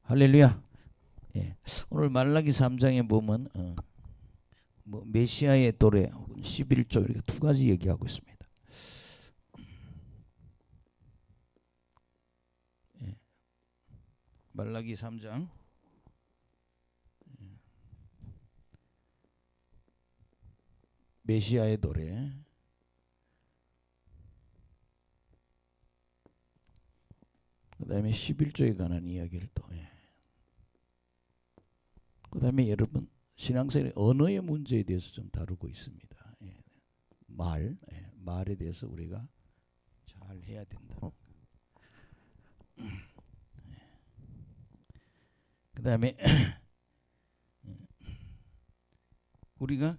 할렐루야. 예. 오늘 말라기 3장에 보면 뭐 메시아의 도래 혹은 11조 이렇게 두 가지 얘기하고 있습니다. 예. 말라기 3장 메시아의 도래, 그 다음에 11조에 관한 이야기를 또 그 다음에 여러분 신앙생활의 언어의 문제에 대해서 좀 다루고 있습니다. 예. 말에 대해서 우리가 잘 해야 된다. 그 다음에 우리가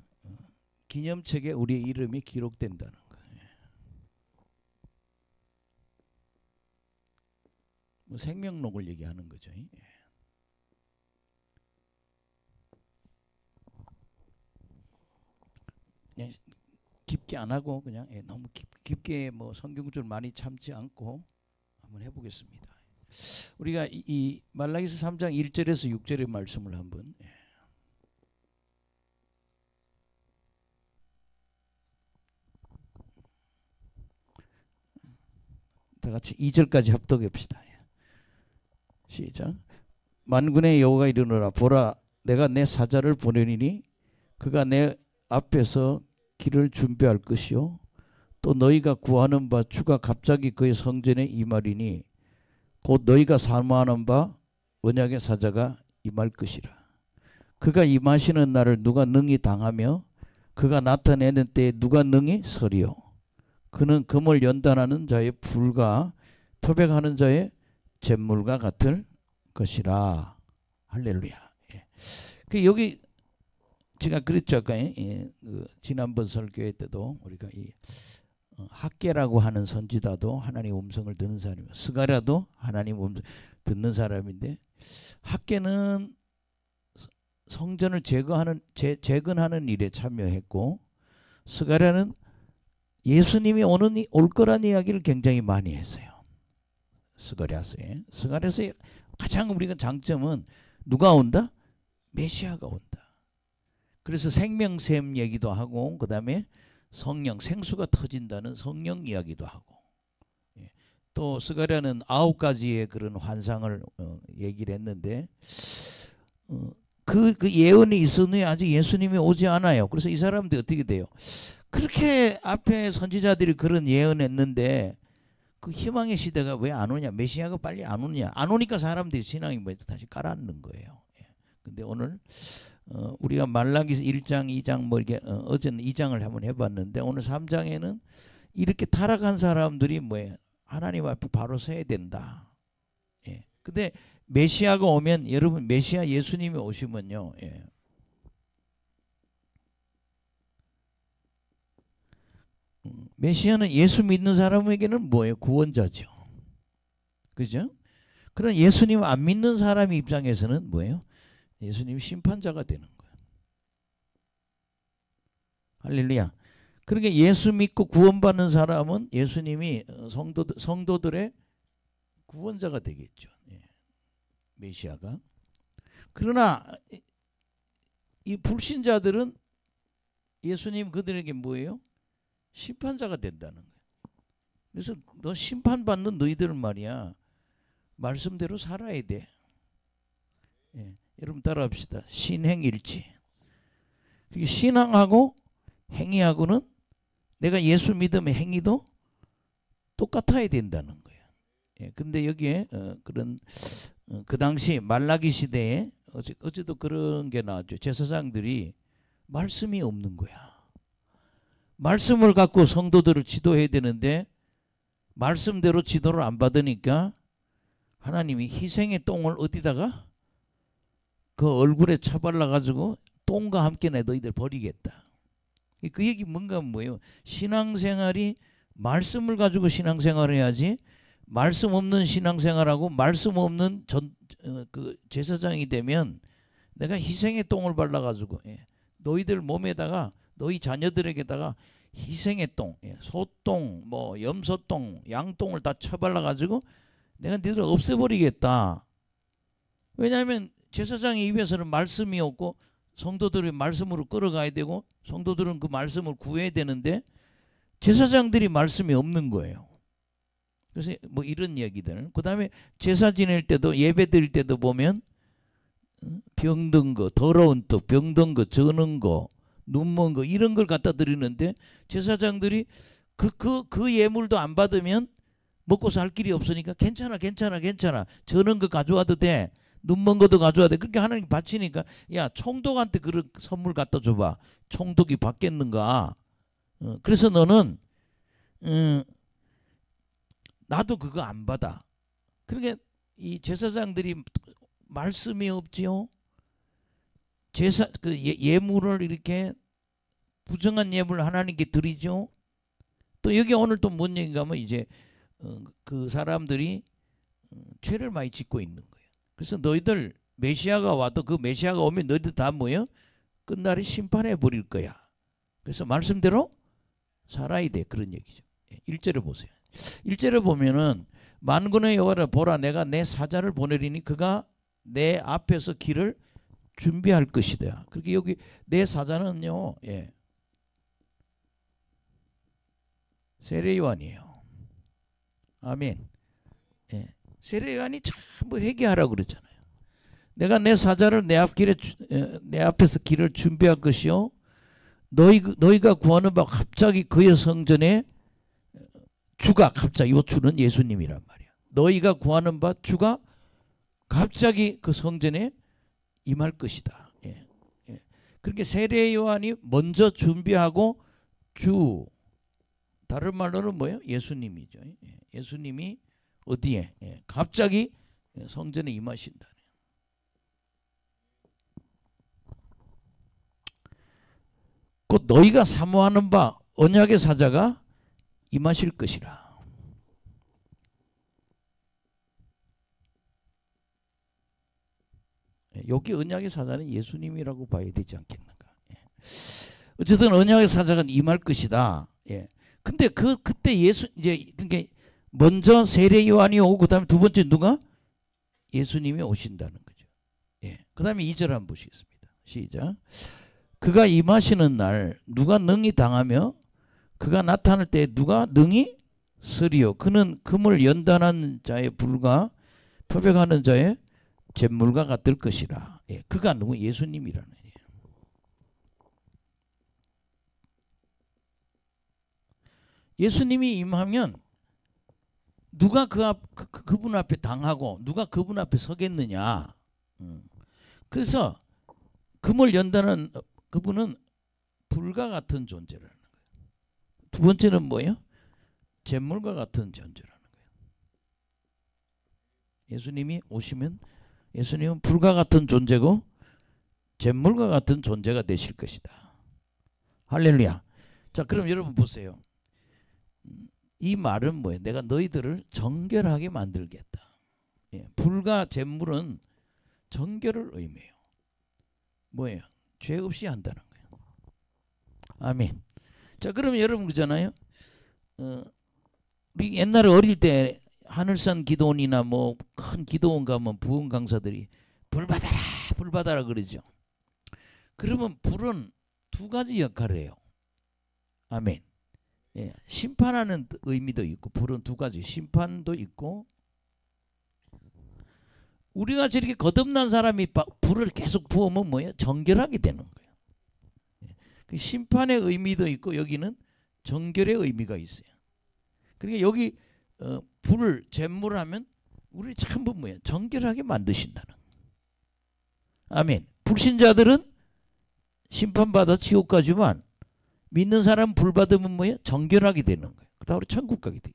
기념책에 우리의 이름이 기록된다는 거예요. 뭐 생명록을 얘기하는 거죠. 그냥 깊게 안 하고 그냥 너무 깊게 뭐 성경줄 많이 참지 않고 한번 해보겠습니다. 우리가 이 말라기서 3장 1절에서 6절의 말씀을 한번 다 같이 2절까지 합독합시다. 시작. 만군의 여호와가 이르노라, 보라, 내가 내 사자를 보내리니 그가 내 앞에서 길을 준비할 것이요 또 너희가 구하는 바 주가 갑자기 그의 성전에 임하리니 곧 너희가 사모하는 바 언약의 사자가 임할 것이라. 그가 임하시는 날을 누가 능히 당하며 그가 나타내는 때에 누가 능히 서리요. 그는 금을 연단하는 자의 불과 표백하는 자의 잿물과 같을 것이라. 할렐루야. 그 여기 제가 그랬죠 아까 지난번 설교회 때도 우리가 이 학계라고 하는 선지자도 하나님 음성을 듣는 사람이고 스가랴도 하나님 음성 듣는 사람인데, 학계는 성전을 재건하는 일에 참여했고 스가랴는 예수님이 올 거란 이야기를 굉장히 많이 했어요. 스가랴서에 가장 우리가 장점은 누가 온다? 메시아가 온다. 그래서 생명샘 얘기도 하고 그 다음에 성령, 생수가 터진다는 성령 이야기도 하고, 또 스가랴는 9가지의 그런 환상을 얘기를 했는데 그 예언이 있은 후에 아직 예수님이 오지 않아요. 그래서 이 사람들이 어떻게 돼요? 그렇게 앞에 선지자들이 그런 예언했는데 그 희망의 시대가 왜 안 오냐? 메시아가 빨리 안 오냐? 안 오니까 사람들이 신앙이 다시 깔아앉는 거예요. 근데 오늘 우리가 말라기서 1장, 2장 뭐 이렇게 어제는 2장을 한번 해봤는데 오늘 3장에는 이렇게 타락한 사람들이 뭐예요? 하나님 앞에 바로 서야 된다. 근데 메시아가 오면, 여러분 메시아 예수님이 오시면요, 메시아는 예수 믿는 사람에게는 뭐예요? 구원자죠. 그죠? 그런 예수님 안 믿는 사람 입장에서는 뭐예요? 예수님 심판자가 되는 거예요. 할렐루야. 그러니까 예수 믿고 구원받는 사람은 예수님이 성도들의 구원자가 되겠죠. 메시아가. 그러나 이 불신자들은 예수님 그들에게 뭐예요? 심판자가 된다는 거예요. 그래서 너 심판받는 너희들은 말이야, 말씀대로 살아야 돼. 여러분 따라합시다. 신행일치. 신앙하고 행위하고는 내가 예수 믿음의 행위도 똑같아야 된다는 거예요. 근데 여기에 그런 그 당시 말라기 시대에 어제도 그런 게 나왔죠. 제사장들이 말씀이 없는 거야. 말씀을 갖고 성도들을 지도해야 되는데 말씀대로 지도를 안 받으니까 하나님이 희생의 똥을 어디다가 그 얼굴에 쳐발라 가지고 똥과 함께 내 너희들 버리겠다. 그 얘기 뭔가 뭐예요? 신앙생활이 말씀을 가지고 신앙생활을 해야지, 말씀 없는 신앙생활하고 말씀 없는 그 제사장이 되면 내가 희생의 똥을 발라 가지고 너희들 몸에다가 너희 자녀들에게다가 희생의 똥, 소똥, 뭐 염소똥, 양똥을 다 쳐발라 가지고 내가 너희들을 없애버리겠다. 왜냐하면 제사장의 입에서는 말씀이 없고 성도들이 말씀으로 끌어가야 되고 성도들은 그 말씀을 구해야 되는데 제사장들이 말씀이 없는 거예요. 그래서 뭐 이런 얘기들. 그 다음에 제사 지낼 때도 예배 드릴 때도 보면 병든 거, 더러운 떡, 병든 거, 저는 거, 눈먼 거 이런 걸 갖다 드리는데 제사장들이 그 예물도 안 받으면 먹고 살 길이 없으니까 괜찮아 저는 거 가져와도 돼, 눈먼 것도 가져와도 돼. 그렇게 하나님 바치니까 야 총독한테 그런 선물 갖다 줘봐. 총독이 받겠는가. 그래서 너는 나도 그거 안 받아. 그러니까 이 제사장들이 말씀이 없지요. 제사 그 예물을 이렇게 부정한 예물을 하나님께 드리죠. 또 여기 오늘 또 뭔 얘기인가 하면 이제 그 사람들이 죄를 많이 짓고 있는 거예요. 그래서 너희들 메시아가 와도 그 메시아가 오면 너희들 다 뭐예요? 끝날에 심판해 버릴 거야. 그래서 말씀대로 살아야 돼. 그런 얘기죠. 1절에 보세요. 1절에 보면은 만군의 여호와를 보라, 내가 내 사자를 보내리니 그가 내 앞에서 길을 준비할 것이다. 그렇게 여기 내 사자는요, 세례 요한이에요. 아멘. 세례 요한이 전부 회개하라고 그랬잖아요. 내가 내 사자를 내 앞에서 길을 준비할 것이요, 너희가 구하는 바 갑자기 그의 성전에 주가, 갑자기 이 주는 예수님이란 말이야. 너희가 구하는 바 주가 갑자기 그 성전에 임할 것이다. 그렇게 세례 요한이 먼저 준비하고 주, 다른 말로는 뭐예요? 예수님이죠. 예수님이 어디에? 갑자기 성전에 임하신다. 곧 너희가 사모하는 바 언약의 사자가 임하실 것이라. 여기 언약의 사자는 예수님이라고 봐야 되지 않겠는가. 어쨌든 언약의 사자가 임할 것이다. 근데 그때 이제 그러니까 먼저 세례 요한이 오고 그다음에 두 번째 누가? 예수님이 오신다는 거죠. 그다음에 2절 한번 보시겠습니다. 시작. 그가 임하시는 날 누가 능히 당하며 그가 나타날 때 누가 능히 서리요. 그는 금을 연단하는 자의 불과 표백하는 자의 잿물과 같을 것이라. 그가 누구? 예수님이라는 거예요. 예수님이 임하면 누가 그분 앞에 당하고 누가 그분 앞에 서겠느냐. 그래서 금을 연다는 그분은 불과 같은 존재라는 거예요. 두 번째는 뭐예요? 잿물과 같은 존재라는 거예요. 예수님이 오시면 예수님은 불과 같은 존재고 잿물과 같은 존재가 되실 것이다. 할렐루야. 자, 그럼 여러분 보세요. 이 말은 뭐예요? 내가 너희들을 정결하게 만들겠다. 불과 잿물은 정결을 의미해요. 뭐예요? 죄 없이 한다는 거예요. 아멘. 자, 그러면 여러분 그러잖아요. 우리 옛날에 어릴 때 하늘산 기도원이나 뭐 큰 기도원 가면 부흥 강사들이 불 받아라, 불 받아라 그러죠. 그러면 불은 두 가지 역할을 해요. 아멘. 심판하는 의미도 있고 불은 두 가지, 심판도 있고. 우리가 저렇게 거듭난 사람이 불을 계속 부으면 뭐예요? 정결하게 되는 거예요. 그 심판의 의미도 있고 여기는 정결의 의미가 있어요. 그러니까 여기 불을 잿물을 하면 우리 전부 뭐예요? 정결하게 만드신다는. 아멘. 불신자들은 심판받아 지옥 가지만 믿는 사람 불 받으면 뭐예요? 정결하게 되는 거예요. 그다음에 천국 가게 돼요.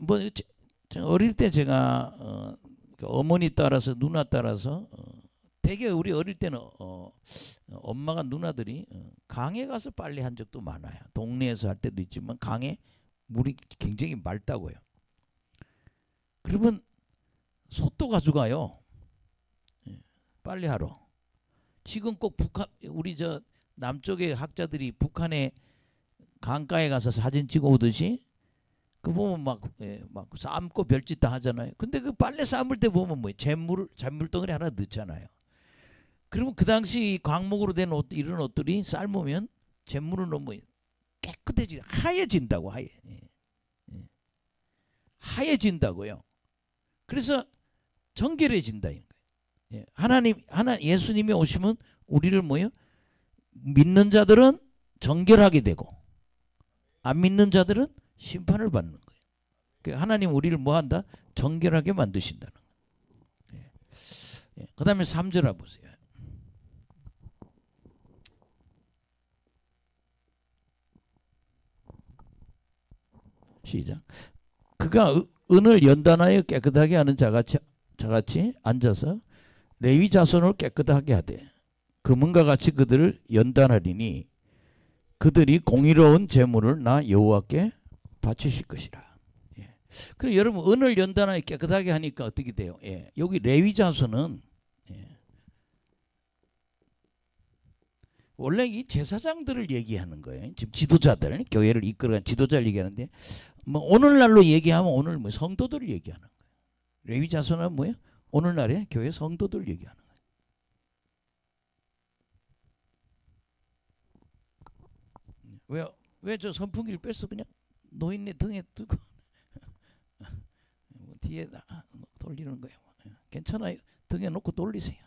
뭐 어릴 때 제가 어머니 따라서 누나 따라서 되게 우리 어릴 때는 엄마가 누나들이 강에 가서 빨래 한 적도 많아요. 동네에서 할 때도 있지만 강에 물이 굉장히 맑다고요. 그러면 솥도 가져가요. 빨래하러. 지금 꼭 북한 우리 저 남쪽의 학자들이 북한에 강가에 가서 사진 찍어 오듯이 그 보면 막 삶고 별짓 다 하잖아요. 근데 그 빨래 삶을 때 보면 뭐 잔물덩어리 하나 넣잖아요. 그러면 그 당시 광목으로 된 옷, 이런 옷들이 삶으면 잿물을 넣으면 깨끗해지, 하얘진다고. 하얘진다고요. 그래서 정결해진다 이런 거예요. 예수님이 오시면 우리를 뭐요? 믿는 자들은 정결하게 되고 안 믿는 자들은 심판을 받는 거예요. 그러니까 하나님 우리를 뭐한다? 정결하게 만드신다는 거예요. 그 다음에 3절 보세요. 시작. 그가 은을 연단하여 깨끗하게 하는 자같이 앉아서 레위 자손을 깨끗하게 하되 금은과 같이 그들을 연단하리니 그들이 공의로운 제물을 나 여호와께 바치실 것이라. 그럼 여러분 은을 연단하여 깨끗하게 하니까 어떻게 돼요? 여기 레위 자손은 원래 이 제사장들을 얘기하는 거예요. 지금 지도자들, 교회를 이끌어간 지도자를 얘기하는데 뭐 오늘날로 얘기하면 오늘 뭐 성도들을 얘기하는 거예요. 레위 자손은 뭐예요? 오늘날에 교회 성도들 얘기하는 거예요. 왜 저 선풍기를 뺐어? 그냥 노인네 등에 두고 뒤에 돌리는 거예요. 괜찮아요. 등에 놓고 돌리세요.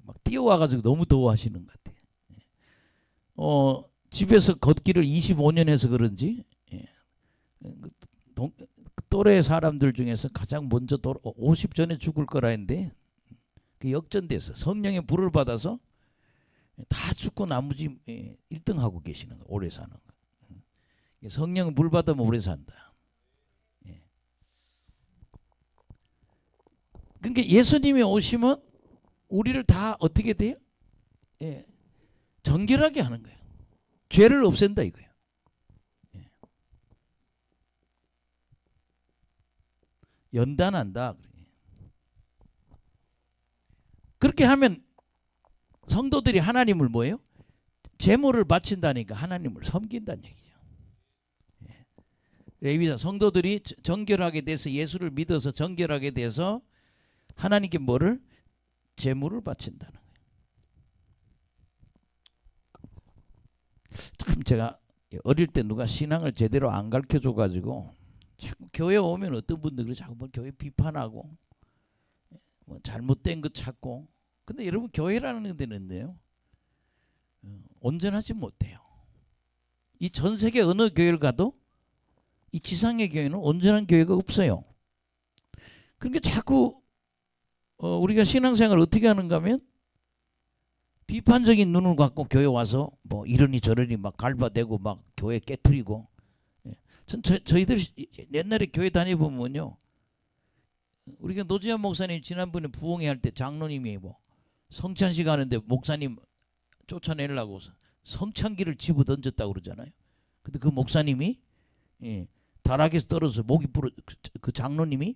막 뛰어와가지고 너무 더워하시는 것 같아요. 집에서 걷기를 25년 해서 그런지 또래 사람들 중에서 가장 먼저 50 전에 죽을 거라 했는데 그 역전돼서 성령의 불을 받아서 다 죽고 나머지 1등 하고 계시는 거예요. 오래 사는 거. 성령의 불 받으면 오래 산다. 그러니까 예수님이 오시면 우리를 다 어떻게 돼요? 정결하게 하는 거예요. 죄를 없앤다 이거예요. 연단한다. 그렇게 하면 성도들이 하나님을 뭐예요? 제물을 바친다니까 하나님을 섬긴다는 얘기죠. 레위자 성도들이 정결하게 돼서 예수를 믿어서 정결하게 돼서 하나님께 뭐를? 제물을 바친다는 거예요. 참 제가 어릴 때 누가 신앙을 제대로 안 가르쳐줘 가지고 자꾸 교회 오면 어떤 분들이 자꾸 뭐 교회 비판하고 뭐 잘못된 것 찾고. 근데 여러분 교회라는 데는요 온전하지 못해요. 이 전 세계 어느 교회를 가도 이 지상의 교회는 온전한 교회가 없어요. 그러니까 자꾸 우리가 신앙생활을 어떻게 하는가 하면 비판적인 눈을 갖고 교회 와서 뭐 이러니 저러니 막 갈바대고 막 교회 깨트리고. 저희들 옛날에 교회 다녀보면요 우리가 노지현 목사님 지난번에 부흥회 할 때 장로님이 뭐 성찬식 하는데 목사님 쫓아내려고 성찬기를 집어 던졌다고 그러잖아요. 근데 그 목사님이 다락에서 떨어져서 목이 부러 그 장로님이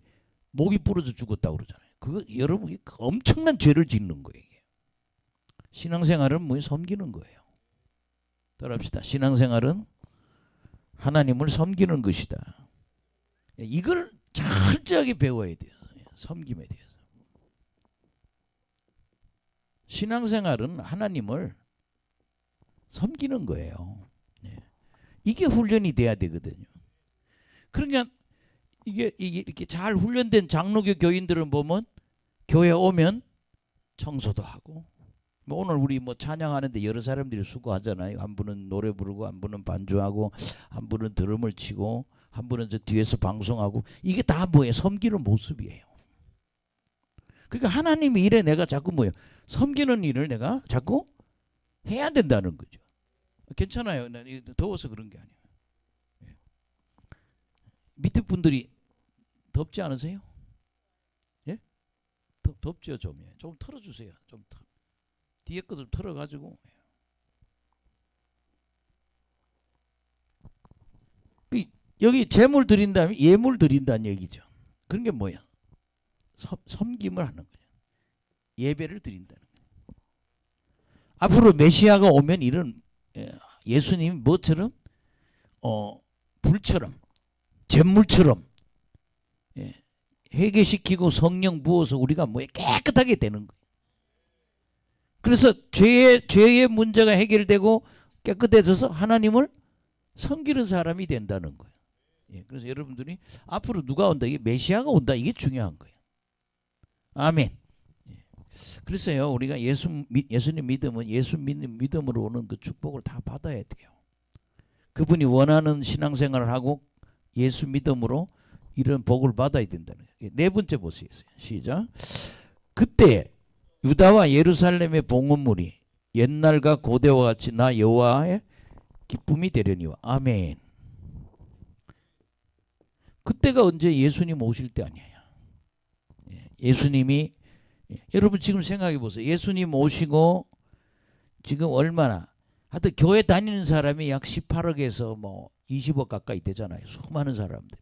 목이 부러져 죽었다고 그러잖아요. 그거 여러분 엄청난 죄를 짓는 거예요. 이게. 신앙생활은 뭐 섬기는 거예요. 따라합시다. 신앙생활은 하나님을 섬기는 것이다. 이걸 철저하게 배워야 돼요. 섬김에 대해서. 신앙생활은 하나님을 섬기는 거예요. 이게 훈련이 돼야 되거든요. 그러니까 이게 이렇게 잘 훈련된 장로교 교인들은 보면 교회 오면 청소도 하고 뭐 오늘 우리 뭐 찬양하는데 여러 사람들이 수고하잖아요. 한 분은 노래 부르고 한 분은 반주하고 한 분은 드럼을 치고 한 분은 저 뒤에서 방송하고 이게 다 뭐예요? 섬기는 모습이에요. 그러니까 하나님의 일에 내가 자꾸 뭐예요? 섬기는 일을 내가 자꾸 해야 된다는 거죠. 괜찮아요. 더워서 그런 게 아니에요. 밑에 분들이 덥지 않으세요? 예? 덥죠 좀. 좀 털어주세요. 좀 뒤에 것을 털어가지고. 여기 제물 드린다면 예물 드린다는 얘기죠. 그런 게 뭐야? 섬김을 하는 거예요. 예배를 드린다는 거예요. 앞으로 메시아가 오면 이런 예수님이 뭐처럼 불처럼 잿물처럼 예, 회개시키고 성령 부어서 우리가 뭐 깨끗하게 되는 거예요. 그래서 죄의 문제가 해결되고 깨끗해져서 하나님을 섬기는 사람이 된다는 거예요. 예, 그래서 여러분들이 앞으로 누가 온다, 이게 메시아가 온다, 이게 중요한 거예요. 아멘. 예. 그래서요, 우리가 예수님 믿으면 예수 믿는 믿음으로 오는 그 축복을 다 받아야 돼요. 그분이 원하는 신앙생활을 하고 예수 믿음으로 이런 복을 받아야 된다는 거예요. 네 번째 보세요. 시작. 그때 유다와 예루살렘의 봉헌물이 옛날과 고대와 같이 나 여호와의 기쁨이 되려니와. 아멘. 그때가 언제? 예수님 오실 때 아니에요. 예수님이 여러분 지금 생각해 보세요. 예수님 오시고 지금 얼마나 하여튼 교회 다니는 사람이 약 18억에서 뭐 20억 가까이 되잖아요. 수많은 사람들이.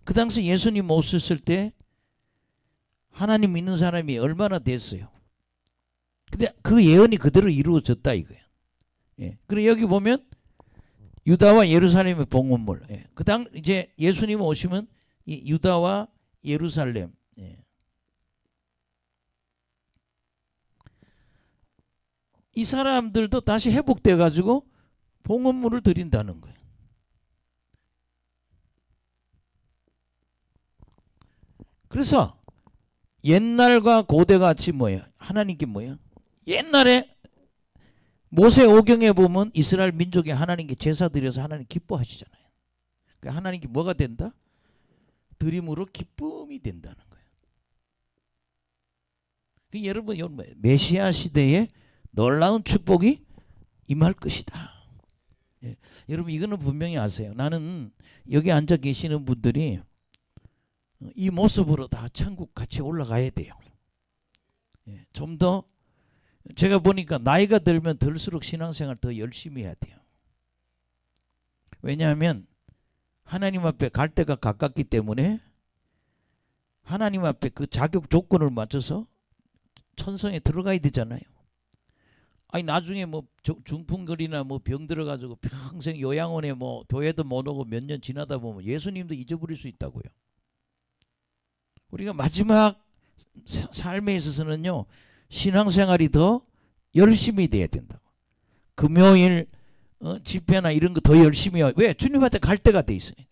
그 당시 예수님 오셨을 때 하나님 믿는 사람이 얼마나 됐어요. 근데 그 예언이 그대로 이루어졌다 이거예요. 예. 그리고 여기 보면 유다와 예루살렘의 봉헌물. 예. 그당 이제 예수님 오시면 이 유다와 예루살렘. 예. 이 사람들도 다시 회복돼 가지고 봉헌물을 드린다는 거예요. 그래서 옛날과 고대같이 뭐예요? 하나님께 뭐예요? 옛날에 모세 오경에 보면 이스라엘 민족이 하나님께 제사 드려서 하나님 기뻐하시잖아요. 그러니까 하나님께 뭐가 된다? 드림으로 기쁨이 된다는 거예요. 그러니까 여러분 메시아 시대에 놀라운 축복이 임할 것이다. 예. 여러분 이거는 분명히 아세요. 나는 여기 앉아 계시는 분들이 이 모습으로 다 천국 같이 올라가야 돼요. 예. 좀 더 제가 보니까 나이가 들면 들수록 신앙생활 더 열심히 해야 돼요. 왜냐하면 하나님 앞에 갈 때가 가깝기 때문에 하나님 앞에 그 자격 조건을 맞춰서 천성에 들어가야 되잖아요. 아니 나중에 뭐 중풍거리나 뭐 병 들어가지고 평생 요양원에 뭐 교회도 못 오고 몇 년 지나다 보면 예수님도 잊어버릴 수 있다고요. 우리가 마지막 삶에 있어서는요 신앙생활이 더 열심히 돼야 된다고. 금요일 집회나 이런 거 더 열심히 해요. 왜? 주님한테 갈 때가 돼 있으니까.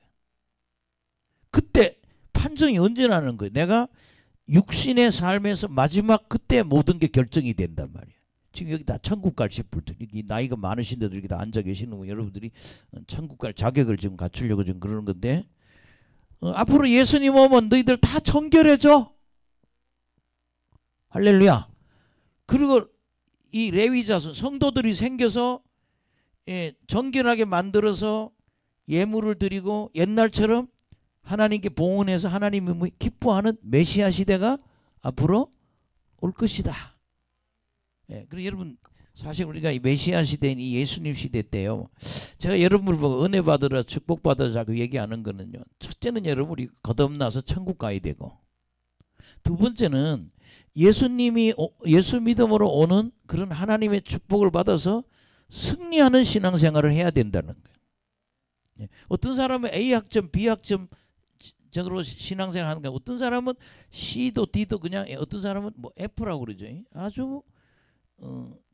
그때 판정이 언제 나는 거예요? 내가 육신의 삶에서 마지막 그때 모든 게 결정이 된단 말이에요. 지금 여기 다 천국 가실 분들, 나이가 많으신데도 이렇게 다 앉아 계시는 분, 여러분들이 천국 갈 자격을 지금 갖추려고 지금 그러는 건데, 앞으로 예수님 오면 너희들 다 정결해져. 할렐루야. 그리고 이 레위 자손 성도들이 생겨서 정결하게 만들어서 예물을 드리고 옛날처럼 하나님께 봉헌해서 하나님이 기뻐하는 메시아 시대가 앞으로 올 것이다. 예, 그리고 여러분 사실 우리가 이 메시아 시대인 이 예수님 시대 때요. 제가 여러분을 보고 은혜 받으라 축복 받으라 자꾸 얘기하는 거는요. 첫째는 여러분 우리 거듭나서 천국 가야 되고, 두 번째는 예수님이 예수 믿음으로 오는 그런 하나님의 축복을 받아서 승리하는 신앙생활을 해야 된다는 거예요. 예, 어떤 사람은 A 학점, B 학점 적으로 신앙생활 하는 거예요. 어떤 사람은 C도 D도 그냥, 어떤 사람은 뭐 F라고 그러죠. 아주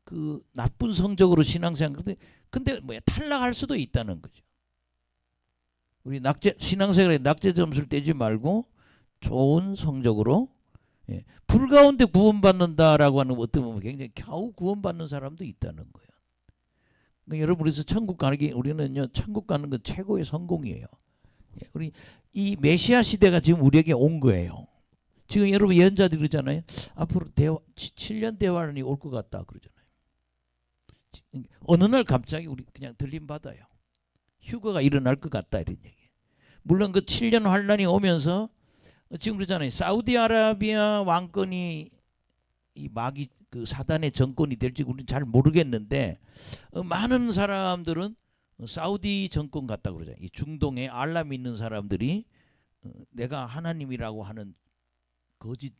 그 나쁜 성적으로 신앙생활. 근데 뭐야 탈락할 수도 있다는 거죠. 우리 신앙생활에 낙제 점수를 떼지 말고 좋은 성적으로, 예, 불 가운데 구원받는다라고 하는 어떤 보면 굉장히 겨우 구원받는 사람도 있다는 거예요. 그러니까 여러분 그래서 천국 가는 게 우리는요 천국 가는 건 최고의 성공이에요. 예, 우리 이 메시아 시대가 지금 우리에게 온 거예요. 지금 여러분 예언자들이 그러잖아요. 앞으로 7년 대환이 올 것 같다 그러잖아요. 어느 날 갑자기 우리 그냥 들림 받아요. 휴거가 일어날 것 같다 이런 얘기. 물론 그 7년 환란이 오면서 지금 그러잖아요. 사우디아라비아 왕권이 이 마귀 그 사단의 정권이 될지 우리는 잘 모르겠는데 많은 사람들은 사우디 정권 같다 그러잖아요. 이 중동에 알라 믿는 사람들이 내가 하나님이라고 하는 거짓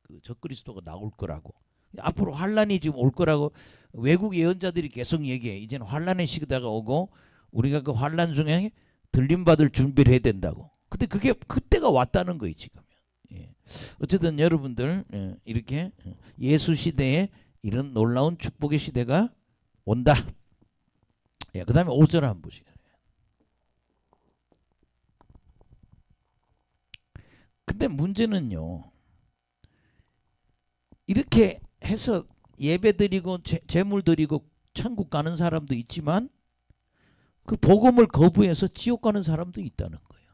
그 적그리스도가 나올 거라고, 앞으로 환란이 지금 올 거라고 외국 예언자들이 계속 얘기해. 이제는 환란의 시대가 오고 우리가 그 환란 중에 들림받을 준비를 해야 된다고. 근데 그게 그때가 왔다는 거예요 지금. 예. 어쨌든 여러분들 이렇게 예수 시대에 이런 놀라운 축복의 시대가 온다. 예, 그 다음에 5절 한번 보시죠. 근데 문제는요, 이렇게 해서 예배 드리고 제물 드리고 천국 가는 사람도 있지만 그 복음을 거부해서 지옥 가는 사람도 있다는 거예요.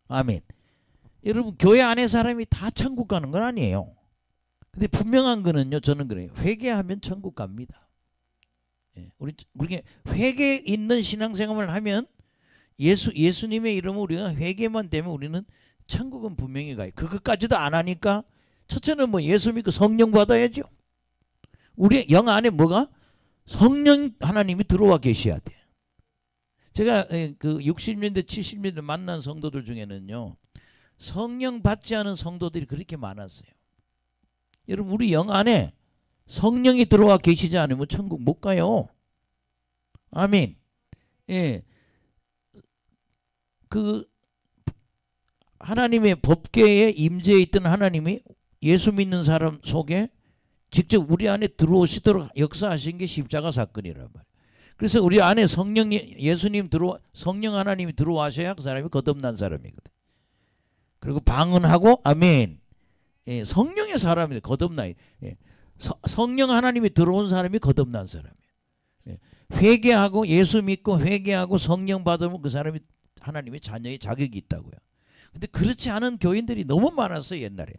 아멘. 여러분, 교회 안에 사람이 다 천국 가는 건 아니에요. 근데 분명한 거는요, 저는 그래요. 회개하면 천국 갑니다. 예, 우리 회개 있는 신앙생활을 하면 예수님의 이름으로 우리가 회개만 되면 우리는 천국은 분명히 가요. 그것까지도 안 하니까 첫째는 뭐 예수 믿고 성령 받아야죠. 우리 영 안에 뭐가? 성령 하나님이 들어와 계셔야 돼. 제가 그 60년대 70년대 만난 성도들 중에는요, 성령 받지 않은 성도들이 그렇게 많았어요. 여러분, 우리 영 안에 성령이 들어와 계시지 않으면 천국 못 가요. 아멘. 예. 그 하나님의 법궤에 임재해 있던 하나님이 예수 믿는 사람 속에 직접 우리 안에 들어오시도록 역사하신 게 십자가 사건이란 말이에요. 그래서 우리 안에 성령 하나님이 들어와셔야 그 사람이 거듭난 사람이거든. 그리고 방언하고 아멘. 예, 성령의 사람이 거듭나요. 예, 성령 하나님이 들어온 사람이 거듭난 사람이에요. 예, 회개하고 예수 믿고 회개하고 성령 받으면 그 사람이 하나님의 자녀의 자격이 있다고요. 근데 그렇지 않은 교인들이 너무 많았어요 옛날에.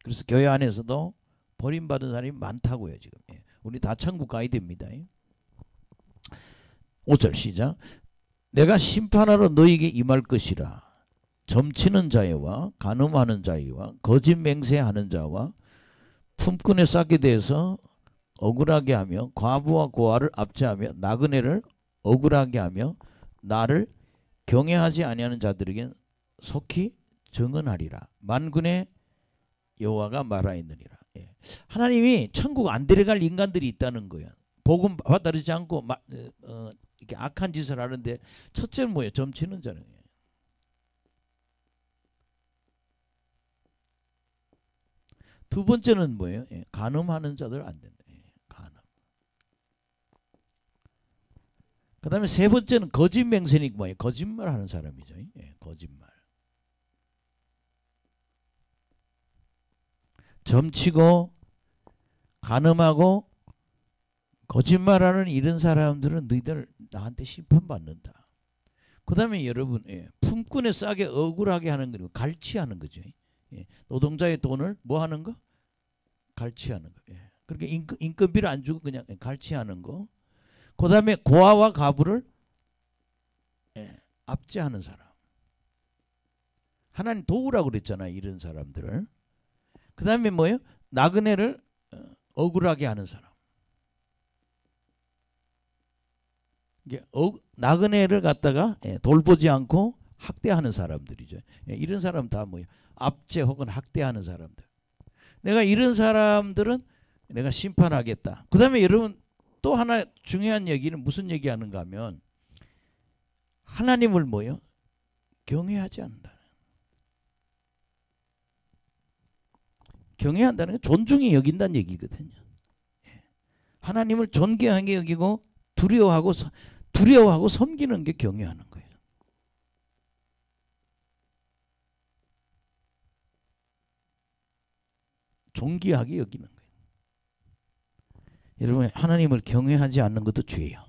그래서 교회 안에서도 버림받은 사람이 많다고요 지금. 예, 우리 다 천국 가야 됩니다. 5절 시작. 내가 심판하러 너에게 임할 것이라. 점치는 자와 간음하는 자와 거짓 맹세하는 자와 품꾼에 싸게 대해서 억울하게 하며 과부와 고아를 압제하며 나그네를 억울하게 하며 나를 경외하지 아니하는 자들에겐 속히 정언하리라. 만군의 여호와가 말하였느니라. 예. 하나님이 천국 안 데려갈 인간들이 있다는 거예요. 복음 받아들이지 않고 이렇게 악한 짓을 하는데, 첫째는 뭐예요? 점치는 자는. 두 번째는 뭐예요? 예, 간음하는 자들 안 된다. 예, 간음. 그 다음에 세 번째는 거짓 맹세니까 뭐예요? 거짓말하는 사람이죠. 예, 거짓말. 점치고 간음하고 거짓말하는 이런 사람들은 너희들 나한테 심판받는다. 그 다음에 여러분, 예, 품꾼에 싸게 억울하게 하는 거예요. 갈취하는 거죠. 예, 노동자의 돈을 뭐 하는 거? 갈취하는 거. 예. 그러니까 인건비를 안 주고 그냥 갈취하는 거. 그 다음에 고아와 가부를 압제하는 사람. 하나님 도우라고 그랬잖아요. 이런 사람들을. 그 다음에 뭐예요? 나그네를 억울하게 하는 사람. 이게 나그네를 갖다가 돌보지 않고 학대하는 사람들이죠. 이런 사람 다 뭐예요? 압제 혹은 학대하는 사람들. 내가 이런 사람들은 내가 심판하겠다. 그 다음에 여러분 또 하나 중요한 얘기는 무슨 얘기하는가 하면 하나님을 뭐예요? 경외하지 않는다. 경외한다는 게 존중히 여긴다는 얘기거든요. 하나님을 존경하게 여기고 두려워하고 섬기는 게 경외하는 거예요. 존귀하게 여기는 거예요. 여러분, 하나님을 경외하지 않는 것도 죄예요.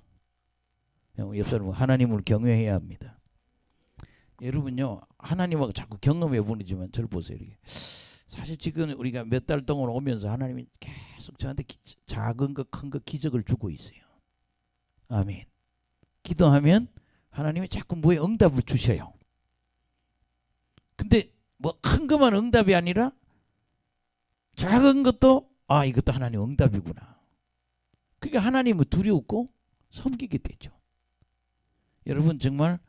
옆 사람은 하나님을 경외해야 합니다. 여러분요, 하나님하고 자꾸 경험해 보이지만 저를 보세요. 이렇게. 사실 지금 우리가 몇 달 동안 오면서 하나님이 계속 저한테 작은 거 큰 거 기적을 주고 있어요. 아멘. 기도하면 하나님이 자꾸 뭐에 응답을 주셔요. 근데 뭐 큰 것만 응답이 아니라 작은 것도 이것도 하나님 응답이구나. 그러니까 하나님을 두려웠고 섬기게 되죠. 여러분 정말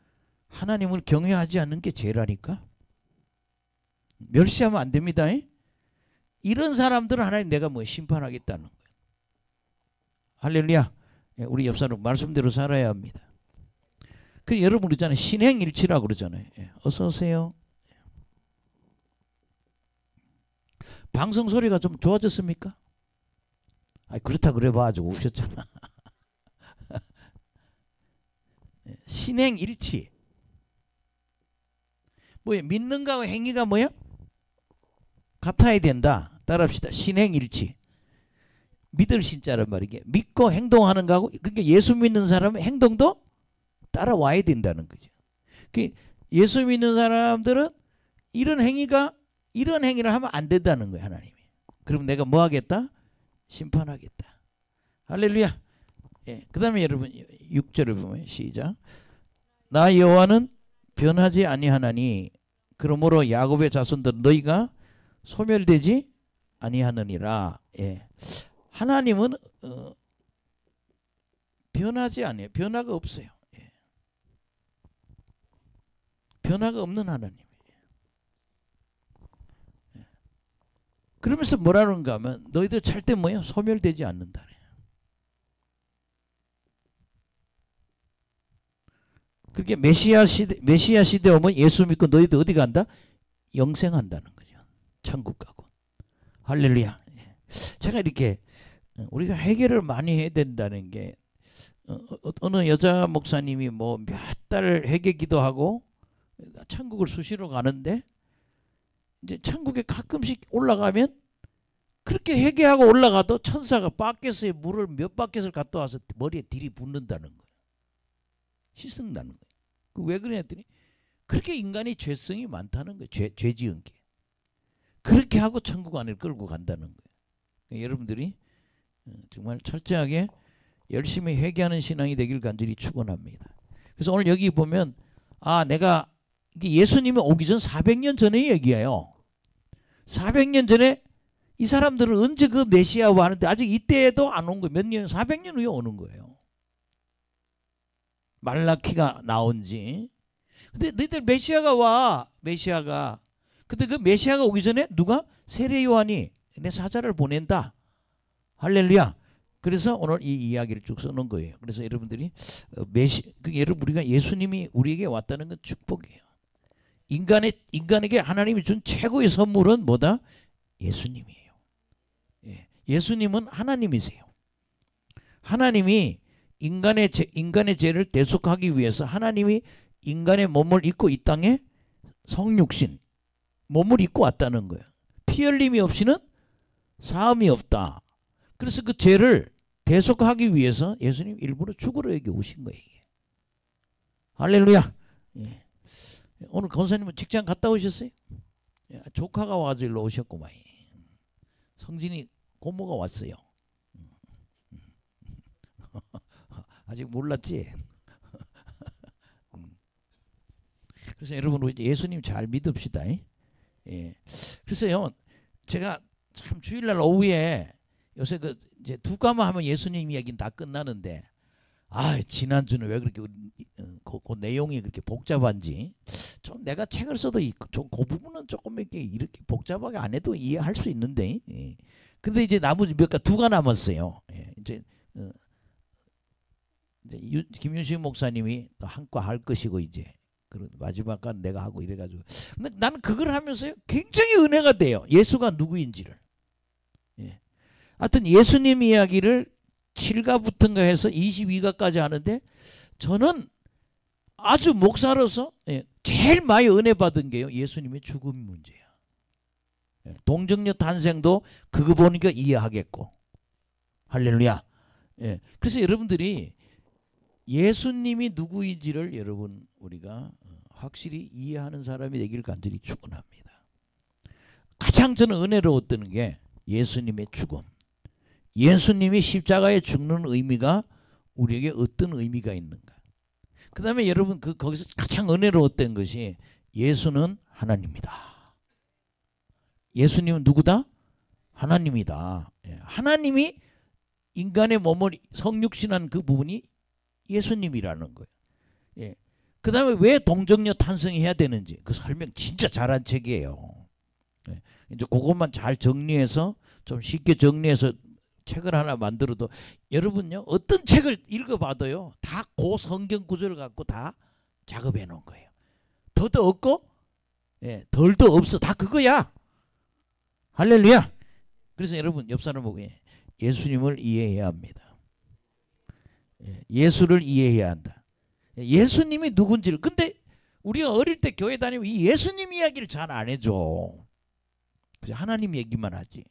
하나님을 경외하지 않는 게 죄라니까. 멸시하면 안 됩니다. 이런 사람들은 하나님 내가 뭐 심판하겠다는 거예요. 할렐루야. 우리 옆 사람 말씀대로 살아야 합니다. 그 여러분 그러잖아요. 신행일치라고 그러잖아요. 예. 어서 오세요. 방송 소리가 좀 좋아졌습니까? 아, 그렇다 그래봐 가지고 오셨잖아. 신행일치. 뭐야? 믿는가 행위가 뭐야? 같아야 된다. 따라합시다. 신행일치. 믿을 신자란 말이게. 믿고 행동하는 거하고, 그러니까 예수 믿는 사람의 행동도 따라와야 된다는 거죠. 예수 믿는 사람들은 이런 행위를 하면 안 된다는 거예요. 하나님이. 그럼 내가 뭐 하겠다? 심판하겠다. 할렐루야. 예. 그 다음에 여러분 6절을 보면 시작. 나 여호와는 변하지 아니하나니 그러므로 야곱의 자손들 너희가 소멸되지 아니하느니라. 예. 하나님은 변하지 않아요. 변화가 없어요. 예. 변화가 없는 하나님이에요. 예. 그러면서 뭐라는가 하면 너희들 절대 뭐예요? 소멸되지 않는다. 그렇게 메시아 시대 오면 예수 믿고 너희들 어디 간다? 영생한다는 거죠. 천국 가고. 할렐루야. 예. 제가 이렇게 우리가 해결을 많이 해야 된다는 게 어느 여자 목사님이 뭐 몇 달 회개 기도하고 천국을 수시로 가는데 이제 천국에 가끔씩 올라가면 그렇게 회개하고 올라가도 천사가 바켓에 물을 몇 바켓을 갖다 와서 머리에 들이붓는다는 거예요. 씻는다는 거예요. 왜 그러냐 했더니 그렇게 인간이 죄성이 많다는 거예요. 죄 지은 게. 그렇게 하고 천국 안을 끌고 간다는 거예요. 그러니까 여러분들이 정말 철저하게 열심히 회개하는 신앙이 되길 간절히 축원합니다. 그래서 오늘 여기 보면 내가 이게 예수님이 오기 전 400년 전의 얘기예요. 400년 전에 이 사람들은 언제 그 메시아와 하는데 아직 이때에도 안 온 거예요. 몇 년, 400년 후에 오는 거예요. 말라키가 나온지. 근데 너희들 메시아가 와. 메시아가. 근데 그 메시아가 오기 전에 누가? 세례 요한이 내 사자를 보낸다. 할렐루야. 그래서 오늘 이 이야기를 쭉 써놓은 거예요. 그래서 여러분들이 여러분 우리가 예수님이 우리에게 왔다는 건 축복이에요. 인간에게 하나님이 준 최고의 선물은 뭐다? 예수님이에요. 예. 예수님은 하나님이세요. 하나님이 인간의 죄를 대속하기 위해서 하나님이 인간의 몸을 입고 이 땅에 성육신 몸을 입고 왔다는 거예요. 피 흘림이 없이는 사함이 없다. 그래서 그 죄를 대속하기 위해서 예수님 일부러 죽으러 여기 오신 거예요. 할렐루야. 예. 오늘 권사님은 직장 갔다 오셨어요? 예. 조카가 와서 일로 오셨구만. 성진이 고모가 왔어요. 아직 몰랐지? 그래서 여러분 우리 예수님 잘 믿읍시다. 예. 그래서요 제가 참 주일날 오후에 요새 이제 두가마 하면 예수님 이야기는 다 끝나는데 지난주는 왜 그렇게 그 내용이 그렇게 복잡한지 좀 내가 책을 써도 좀 그 부분은 조금 이렇게 복잡하게 안 해도 이해할 수 있는데 예. 근데 이제 나머지 두가 남았어요. 예. 이제 김윤식 목사님이 또 한과 할 것이고 이제 마지막까지 내가 하고 이래가지고 근데 나는 그걸 하면서 굉장히 은혜가 돼요. 예수가 누구인지를. 예. 하여튼 예수님 이야기를 7가부터인가 해서 22가까지 하는데 저는 아주 목사로서 제일 많이 은혜 받은 게요. 예수님의 죽음 문제야. 동정녀 탄생도 그거 보니까 이해하겠고. 할렐루야. 그래서 여러분들이 예수님이 누구인지를 여러분 우리가 확실히 이해하는 사람이 되길 간절히 축원합니다. 가장 저는 은혜로웠던 게 예수님의 죽음. 예수님이 십자가에 죽는 의미가 우리에게 어떤 의미가 있는가. 그 다음에 여러분 거기서 가장 은혜로웠던 것이 예수는 하나님이다. 예수님은 누구다? 하나님이다. 하나님이 인간의 몸을 성육신한 그 부분이 예수님이라는 거예요. 예. 그 다음에 왜 동정녀 탄생해야 되는지 그 설명 진짜 잘한 책이에요. 예. 이제 그것만 잘 정리해서 좀 쉽게 정리해서 책을 하나 만들어도 여러분요 어떤 책을 읽어봐도요 다 그 성경 구절을 갖고 다 작업해 놓은 거예요. 더도 없고 덜도 없어. 다 그거야. 할렐루야. 그래서 여러분 옆 사람 보고 예수님을 이해해야 합니다. 예수를 이해해야 한다. 예수님이 누군지를. 근데 우리가 어릴 때 교회 다니면 이 예수님 이야기를 잘 안 해줘. 하나님 얘기만 하지.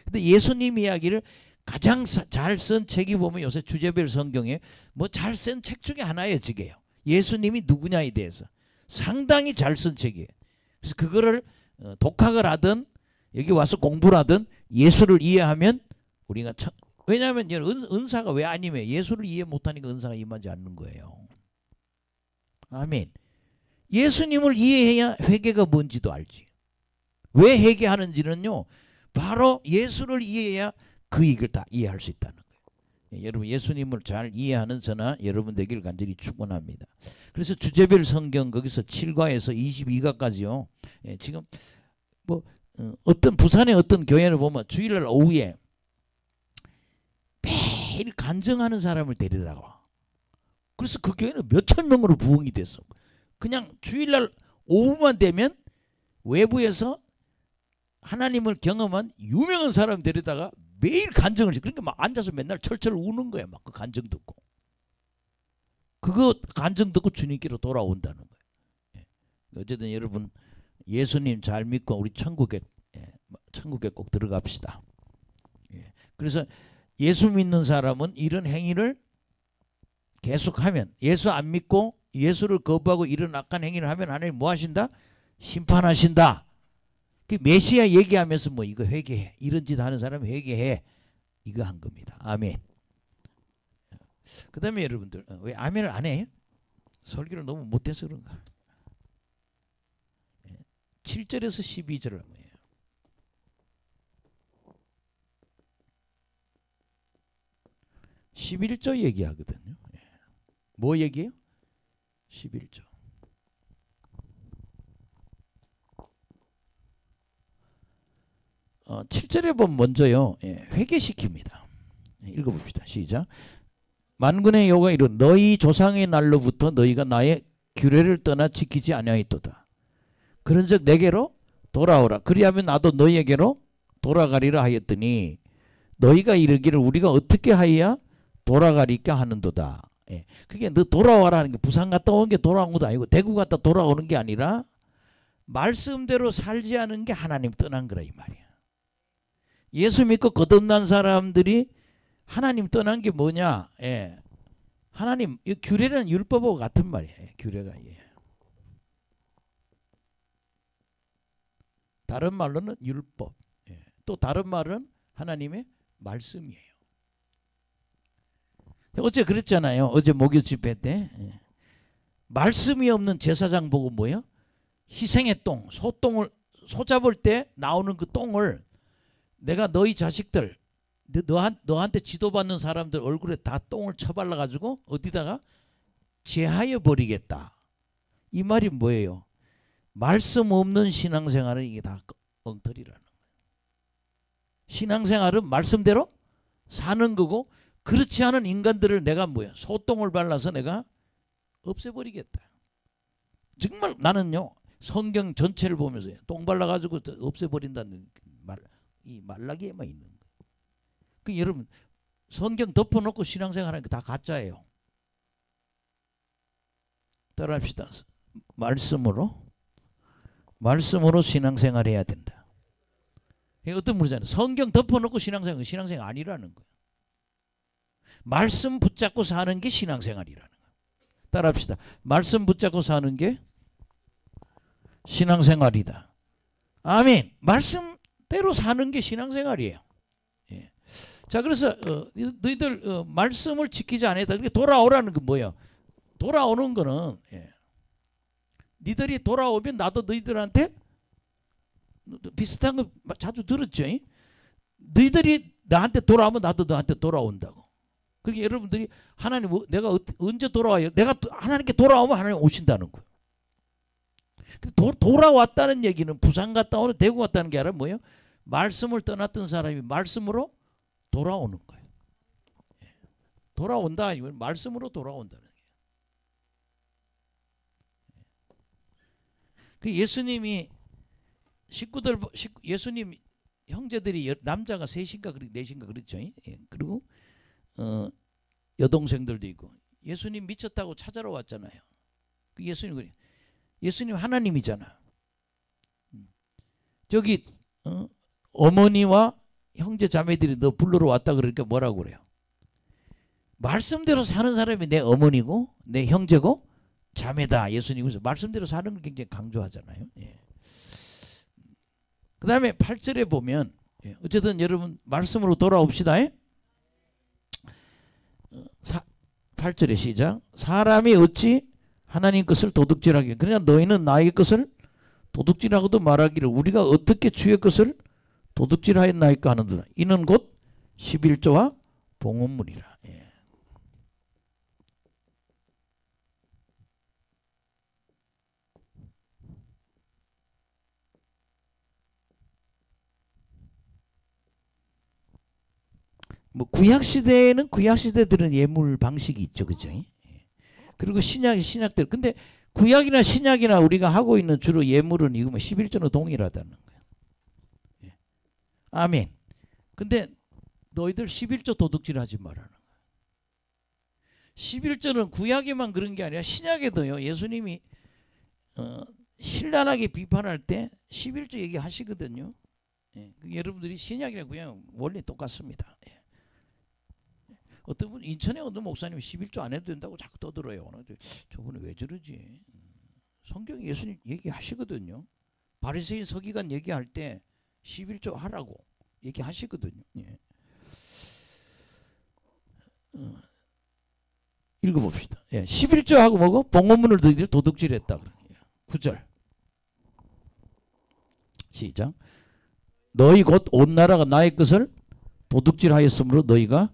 근데 예수님 이야기를 가장 잘 쓴 책이 보면 요새 주제별 성경에 뭐 잘 쓴 책 중에 하나예요. 저게요. 예수님이 누구냐에 대해서 상당히 잘 쓴 책이에요. 그래서 그거를 독학을 하든 여기 와서 공부를 하든 예수를 이해하면 우리가 왜냐하면 은사가 왜 아니면 예수를 이해 못하니까 은사가 임하지 않는 거예요. 아멘. 예수님을 이해해야 회개가 뭔지도 알지. 왜 회개하는지는요. 바로 예수를 이해해야 그 얘기를 다 이해할 수 있다는 거예요. 여러분 예수님을 잘 이해하는 저나 여러분 되기를 간절히 축원합니다. 그래서 주제별 성경 거기서 7과에서 22과까지요. 지금 뭐 어떤 부산의 어떤 교회를 보면 주일날 오후에 매일 간증하는 사람을 데려다가 그래서 그 교회는 몇천 명으로 부흥이 됐어. 그냥 주일날 오후만 되면 외부에서 하나님을 경험한 유명한 사람 데려다가 매일 간증을 해. 그러니까 막 앉아서 맨날 철철 우는 거야. 막 그 간증 듣고. 그거 간증 듣고 주님께로 돌아온다는 거예요. 어쨌든 여러분 예수님 잘 믿고 우리 천국에 꼭 들어갑시다. 그래서 예수 믿는 사람은 이런 행위를 계속하면 예수 안 믿고 예수를 거부하고 이런 악한 행위를 하면 하나님 뭐 하신다? 심판하신다. 그 메시아 얘기하면서 뭐 이거 회개해. 이런 짓 하는 사람 회개해. 이거 한 겁니다. 아멘. 그 다음에 여러분들 왜 아멘을 안 해? 설교를 너무 못해서 그런가? 7절에서 12절을 뭐예요? 11조 얘기하거든요. 뭐 얘기해요? 11조. 7절에 보면 먼저요. 회개시킵니다. 읽어봅시다. 시작. 만군의 여호와가 이르 너희 조상의 날로부터 너희가 나의 규례를 떠나 지키지 아니하였도다. 그런즉 내게로 돌아오라. 그리하면 나도 너희에게로 돌아가리라 하였더니 너희가 이르기를 우리가 어떻게 하여야 돌아가리까 하는도다. 그게 너 돌아와라는 게 부산 갔다 온 게 돌아온 것도 아니고 대구 갔다 돌아오는 게 아니라 말씀대로 살지 않은 게 하나님 떠난 거라 이 말이야. 예수 믿고 거듭난 사람들이 하나님 떠난 게 뭐냐? 하나님 규례는 율법하고 같은 말이에요. 규례가 다른 말로는 율법. 또 다른 말은 하나님의 말씀이에요. 어제 그랬잖아요. 어제 목요 집회 때 말씀이 없는 제사장 보고 뭐요? 희생의 똥, 소똥을 소 잡을 때 나오는 그 똥을 내가 너희 자식들 너한테 지도받는 사람들 얼굴에 다 똥을 쳐발라 가지고 어디다가 제하여 버리겠다. 이 말이 뭐예요? 말씀 없는 신앙생활은 이게 다 엉터리라는 거예요. 신앙생활은 말씀대로 사는 거고 그렇지 않은 인간들을 내가 뭐야? 소똥을 발라서 내가 없애버리겠다. 정말 나는요 성경 전체를 보면서 똥 발라가지고 없애버린다는 이 말라기에만 있는 거예요. 그 여러분 성경 덮어놓고 신앙생활하는 게 다 가짜예요. 따라합시다. 말씀으로 신앙생활해야 된다. 어떤 분이잖아요. 성경 덮어놓고 신앙생활 아니라는 거예요. 말씀 붙잡고 사는 게 신앙생활이라는 거예요. 따라합시다. 말씀 붙잡고 사는 게 신앙생활이다. 아멘. 말씀대로 사는 게 신앙생활이에요. 자, 그래서 너희들 말씀을 지키지 않았다. 그러니까 돌아오라는 건 뭐예요? 돌아오는 거는 니들이 돌아오면 나도 너희들한테 비슷한 거 자주 들었죠. 너희들이 나한테 돌아오면 나도 너한테 돌아온다고. 그러니까 여러분들이 하나님 내가 언제 돌아와요? 내가 하나님께 돌아오면 하나님 오신다는 거예요. 돌아왔다는 얘기는 부산 갔다 오는 대구 갔다는 게 아니라 뭐예요? 말씀을 떠났던 사람이 말씀으로 돌아오는 거예요. 돌아온다 아니면 말씀으로 돌아온다는 거예요. 그 예수님이 예수님 형제들이 남자가 셋인가 넷인가 그랬죠. 예. 그리고 여동생들도 있고 예수님 미쳤다고 찾아러 왔잖아요. 그 예수님 하나님이잖아. 저기 어머니와 형제 자매들이 너 불러러 왔다 그러니까 뭐라고 그래요? 말씀대로 사는 사람이 내 어머니고 내 형제고 자매다. 예수님께서 말씀대로 사는 걸 굉장히 강조하잖아요. 예. 그 다음에 8절에 보면 어쨌든 여러분 말씀으로 돌아옵시다. 8절에 시작. 사람이 어찌 하나님 것을 도둑질하게 그러나 너희는 나의 것을 도둑질하고도 말하기를 우리가 어떻게 주의 것을 도둑질하였나이까 하는도다. 이는 곧 11조와 봉헌물이라. 예. 뭐 구약 시대에는 구약 시대들은 예물 방식이 있죠, 그죠? 그리고 신약대로. 근데 구약이나 신약이나 우리가 하고 있는 주로 예물은 이거 뭐 11조는 동일하다는 거예요. 예. 아멘. 근데 너희들 11조 도둑질하지 말라는 거예요. 11조는 구약에만 그런 게 아니라 신약에도요. 예수님이 신랄하게 비판할 때 11조 얘기하시거든요. 예. 여러분들이 신약이나 구약 원리 똑같습니다. 예. 어떤 분 인천에 어떤 목사님이 11조 안 해도 된다고 자꾸 떠들어요. 저분은 왜 저러지? 성경 예수님 얘기하시거든요. 바리새인 서기관 얘기할 때 11조 하라고 얘기하시거든요. 예. 읽어봅시다. 예. 11조하고 뭐고? 봉헌물을 너희들 도둑질했다. 9절 시작. 너희 곧 온 나라가 나의 것을 도둑질하였으므로 너희가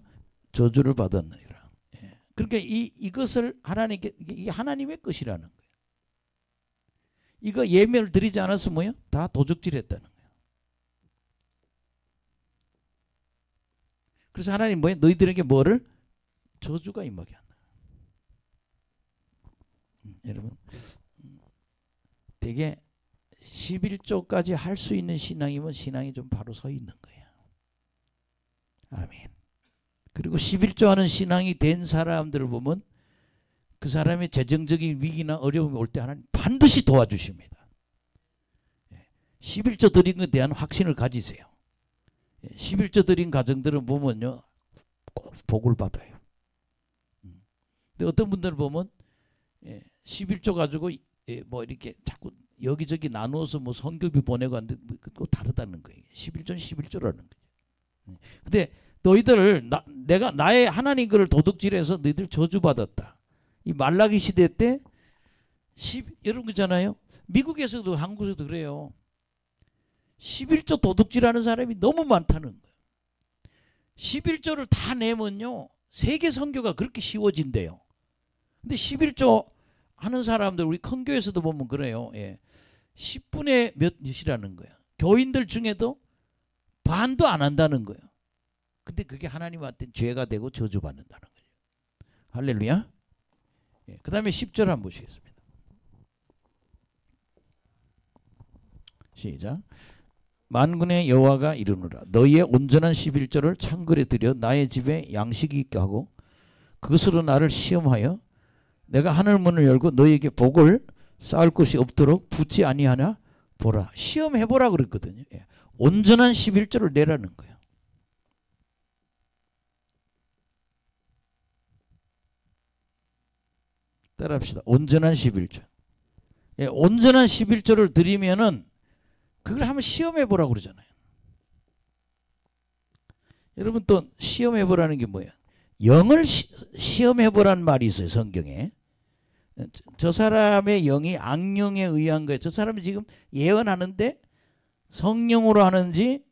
저주를 받았느니라. 예. 그러니까 이것을 하나님께 이게 하나님의 것이라는 거예요. 이거 예매를 드리지 않았으면 뭐예요? 다 도둑질했다는 거예요. 그래서 하나님 뭐예요? 너희들에게 뭐를 저주가 임하게 한다. 여러분 되게 11조까지 할 수 있는 신앙이면 신앙이 좀 바로 서 있는 거예요. 아멘. 그리고 11조 하는 신앙이 된 사람들을 보면 그 사람의 재정적인 위기나 어려움이 올 때 하나님 반드시 도와주십니다. 11조 드린 것에 대한 확신을 가지세요. 11조 드린 가정들은 보면요 꼭 복을 받아요. 근데 어떤 분들을 보면 11조 가지고 뭐 이렇게 자꾸 여기저기 나누어서 뭐 성교비 보내고 하는데 또 다르다는 거예요. 11조는 11조라는 거예요. 근데 너희들 내가 나의 하나님 것을 도둑질해서 너희들 저주받았다. 이 말라기 시대 때 여러분 그잖아요. 미국에서도 한국에서도 그래요. 11조 도둑질하는 사람이 너무 많다는 거예요. 11조를 다 내면요. 세계 선교가 그렇게 쉬워진대요. 근데 11조 하는 사람들 우리 큰 교회에서도 보면 그래요. 예. 10분의 몇이라는 거예요. 교인들 중에도 반도 안 한다는 거예요. 근데 그게 하나님한테 죄가 되고 저주받는다는 거예요. 할렐루야. 예. 그 다음에 10절 한번 보시겠습니다. 시작. 만군의 여호와가 이르노라 너희의 온전한 11조를 창궐에 들여 나의 집에 양식이 있게 하고 그것으로 나를 시험하여 내가 하늘 문을 열고 너희에게 복을 쌓을 곳이 없도록 붙지 아니하냐 보라. 시험해보라 그랬거든요. 예. 온전한 11조를 내라는 거예요. 따라합시다. 온전한 11조. 예, 온전한 11조를 드리면은 그걸 한번 시험해보라고 그러잖아요. 여러분 또 시험해보라는 게 뭐예요? 영을 시험해보라는 말이 있어요. 성경에. 저 사람의 영이 악령에 의한 거예요. 저 사람이 지금 예언하는데 성령으로 하는지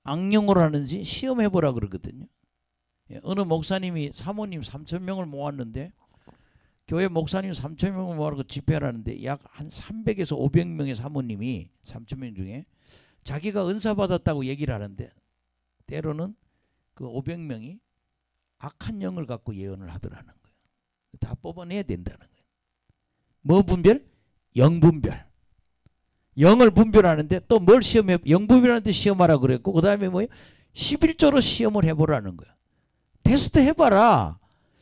악령으로 하는지 시험해보라 그러거든요. 어느 목사님이 사모님 3,000명을 모았는데 교회 목사님 3,000명을 모아서 집회를 하는데 약 한 300에서 500명의 사모님이 3,000명 중에 자기가 은사 받았다고 얘기를 하는데 때로는 그 500명이 악한 영을 갖고 예언을 하더라는 거예요. 다 뽑아내야 된다는 거예요. 뭐 분별? 영 분별. 영을 분별하는데 또 뭘 시험해? 영 분별하는데 시험하라 그랬고 그 다음에 뭐예요? 11조로 시험을 해보라는 거야. 테스트 해봐라.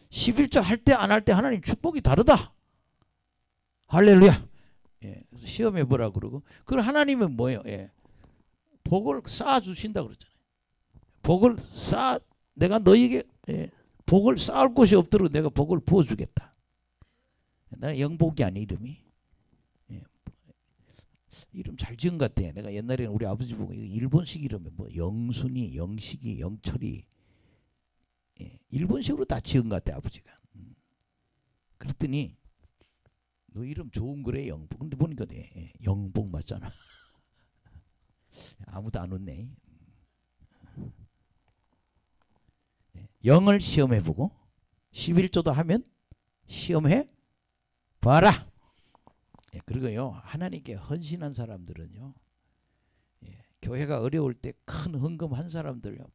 11조 할 때 안 할 때 하나님 축복이 다르다. 할렐루야. 예, 시험해보라 그러고 그럼 하나님은 뭐예요? 예, 복을 쌓아주신다 그러잖아요. 복을 내가 너에게 복을 쌓을 곳이 없도록 내가 복을 부어주겠다. 나 영복이 아니 이름이. 예, 이름 잘 지은 것 같아. 내가 옛날에는 우리 아버지 보고 일본식 이름에 뭐 영순이, 영식이, 영철이 일본식으로 다 지은 것 같아 아버지가. 그랬더니 너 이름 좋은 거래 영복. 근데 보니까 영복 맞잖아. 아무도 안 웃네. 영을 시험해보고 11조도 하면 시험해 봐라. 그리고요 하나님께 헌신한 사람들은요 교회가 어려울 때 큰 헌금한 사람들요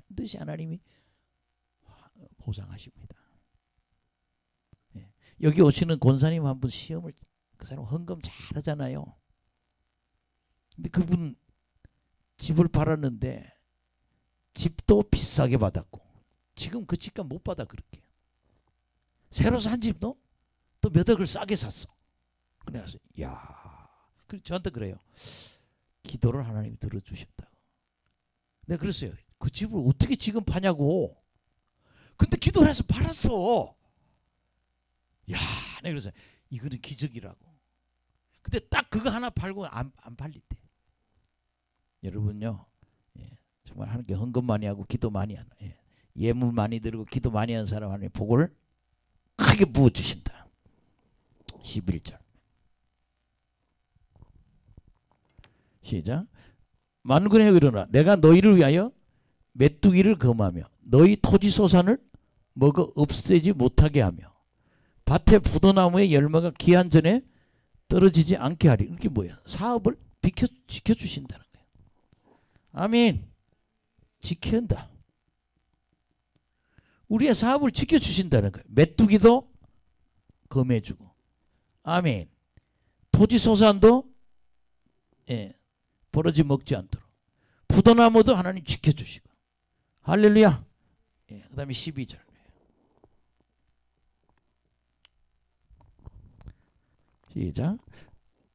반드시 하나님이 보상하십니다. 여기 오시는 권사님 한 분 시험을 그 사람 헌금 잘하잖아요. 근데 그분 집을 팔았는데 집도 비싸게 받았고 지금 그 집값 못 받아 그렇게. 새로 산 집도 또 몇 억을 싸게 샀어. 그래서 야, 저한테 그래요. 기도를 하나님이 들어주셨다고. 내가 그랬어요. 그 집을 어떻게 지금 파냐고. 근데 기도를 해서 팔았어. 야, 내가 그래서 이거는 기적이라고. 근데 딱 그거 하나 팔고 안 팔리대. 여러분요, 정말 하나님께 헌금 많이 하고 기도 많이 하는, 예물 많이 드리고 기도 많이 하는 사람 하나님 복을 크게 부어주신다. 11절 시작. 만군의 일어나 내가 너희를 위하여 메뚜기를 금하며 너희 토지 소산을 먹어 없애지 못하게 하며 밭의 포도나무의 열매가 기한 전에 떨어지지 않게 하리. 이게 뭐야? 사업을 지켜주신다는 거예요. 아멘. 지킨다. 우리의 사업을 지켜주신다는 거예요. 메뚜기도 금해주고. 아멘. 토지 소산도 버러지 먹지 않도록. 포도나무도 하나님 지켜주시고. 할렐루야. 그 다음에 12절. 시작.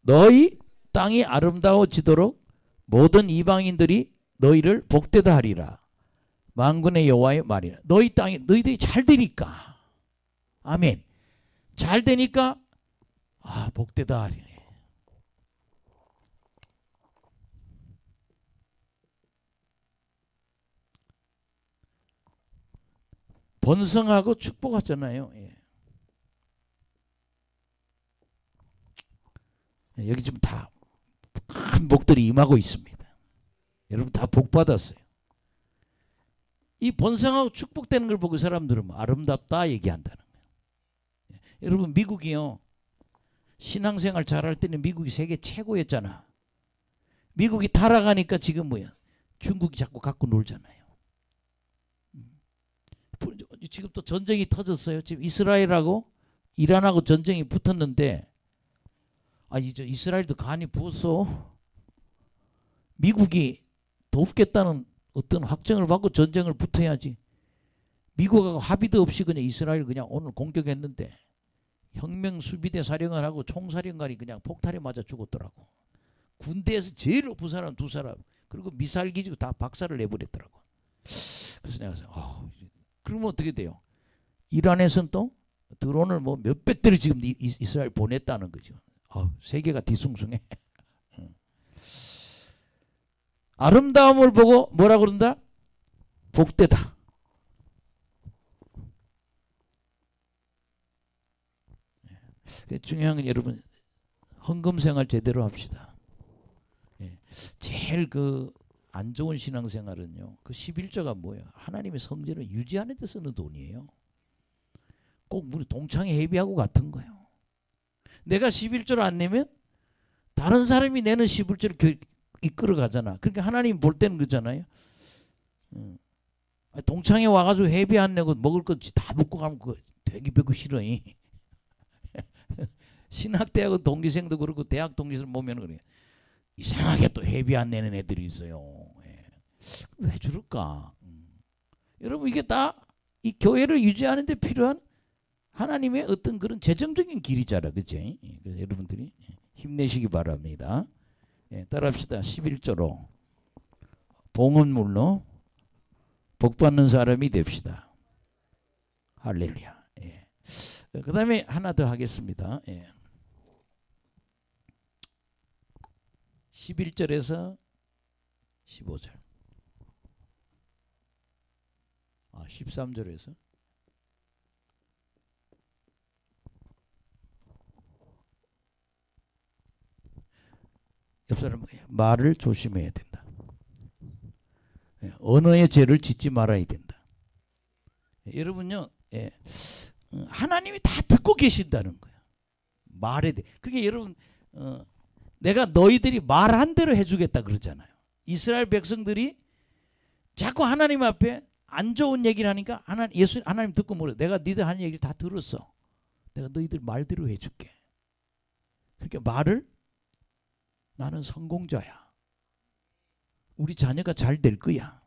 너희 땅이 아름다워지도록 모든 이방인들이 너희를 복되다 하리라. 만군의 여호와의 말이라. 너희 땅이 너희들이 잘 되니까. 아멘. 잘 되니까 복되다 하리네. 번성하고 축복하잖아요. 여기 지금 다 큰 복들이 임하고 있습니다. 여러분 다 복 받았어요. 이 번성하고 축복되는 걸 보고 사람들은 아름답다 얘기한다는 거예요. 여러분 미국이요. 신앙생활 잘할 때는 미국이 세계 최고였잖아. 미국이 타락하니까 지금 뭐야? 중국이 자꾸 갖고 놀잖아요. 지금 또 전쟁이 터졌어요. 지금 이스라엘하고 이란하고 전쟁이 붙었는데 이제 이스라엘도 간이 부었어. 미국이 돕겠다는 어떤 확정을 받고 전쟁을 붙어야지. 미국하고 합의도 없이 그냥 이스라엘 그냥 오늘 공격했는데 혁명수비대 사령관하고 총사령관이 그냥 폭탄에 맞아 죽었더라고. 군대에서 제일 높은 사람 두 사람 그리고 미사일 기지고 다 박살을 내버렸더라고. 그래서 내가 그러면 어떻게 돼요? 이란에서는 또 드론을 뭐 몇 배들이 지금 이스라엘 보냈다는 거죠. 세계가 뒤숭숭해. 아름다움을 보고 뭐라 그런다? 복되다. 중요한 건 여러분 헌금 생활 제대로 합시다. 제일 안 좋은 신앙생활은요. 그 11조가 뭐예요? 하나님의 성전을 유지하는 데 쓰는 돈이에요. 꼭 우리 동창회 회비하고 같은 거예요. 내가 11조를 안 내면 다른 사람이 내는 11조를 이끌어 가잖아. 그러니까 하나님 볼 때는 그잖아요. 동창회 와가지고 회비 안 내고 먹을 거 다 먹고 가면 그거 되게 배고 싫어. 신학대학은 동기생도 그렇고 대학 동기생 보면 그래. 이상하게 또 회비 안 내는 애들이 있어요. 예. 왜 저럴까? 여러분 이게 다 이 교회를 유지하는 데 필요한 하나님의 어떤 그런 재정적인 길이잖아. 그치? 예. 그래서 여러분들이 힘내시기 바랍니다. 예. 따라합시다. 11조로 봉헌물로 복받는 사람이 됩시다. 할렐루야. 예. 그 다음에 하나 더 하겠습니다. 예. 11절에서 15절. 13절에서 옆 사람 말을 조심해야 된다. 언어의 죄를 짓지 말아야 된다. 여러분요, 하나님이 다 듣고 계신다는 거야. 말에 대해. 그게 여러분, 내가 너희들이 말한 대로 해주겠다 그러잖아요. 이스라엘 백성들이 자꾸 하나님 앞에 안 좋은 얘기를 하니까 하나님 듣고 뭐래? 내가 너희들 하는 얘기를 다 들었어. 내가 너희들 말대로 해줄게. 그러니까 말을 나는 성공자야. 우리 자녀가 잘 될 거야.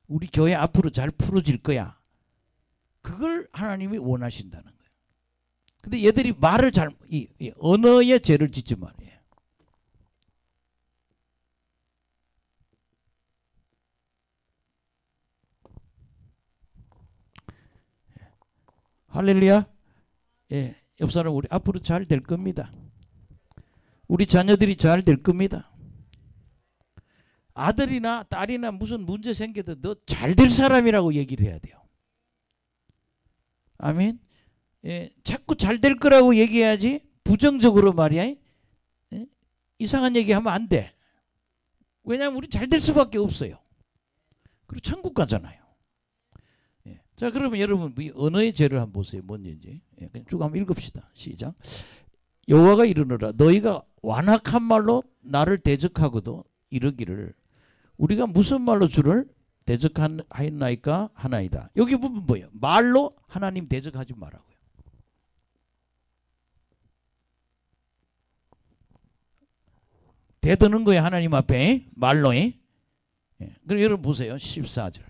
우리 교회 앞으로 잘 풀어질 거야. 그걸 하나님이 원하신다는 거예요. 근데 얘들이 말을 이 언어의 죄를 짓지 말이에요. 할렐루야. 예, 옆 사람 우리 앞으로 잘 될 겁니다. 우리 자녀들이 잘 될 겁니다. 아들이나 딸이나 무슨 문제 생겨도 너 잘 될 사람이라고 얘기를 해야 돼요. 아멘. 예, 자꾸 잘 될 거라고 얘기해야지 부정적으로 말이야. 예? 이상한 얘기하면 안 돼. 왜냐하면 우리 잘 될 수밖에 없어요. 그리고 천국 가잖아요. 예. 자, 그러면 여러분 이 언어의 죄를 한번 보세요. 뭔지. 예, 그냥 쭉 한번 읽읍시다. 시작. 여호와가 이르노라 너희가 완악한 말로 나를 대적하고도 이르기를 우리가 무슨 말로 주를 대적하였나이까 하나이다. 여기 보면 뭐예요? 말로 하나님 대적하지 말라고요. 대드는 거예요. 하나님 앞에 말로. 예. 그럼 여러분 보세요. 14절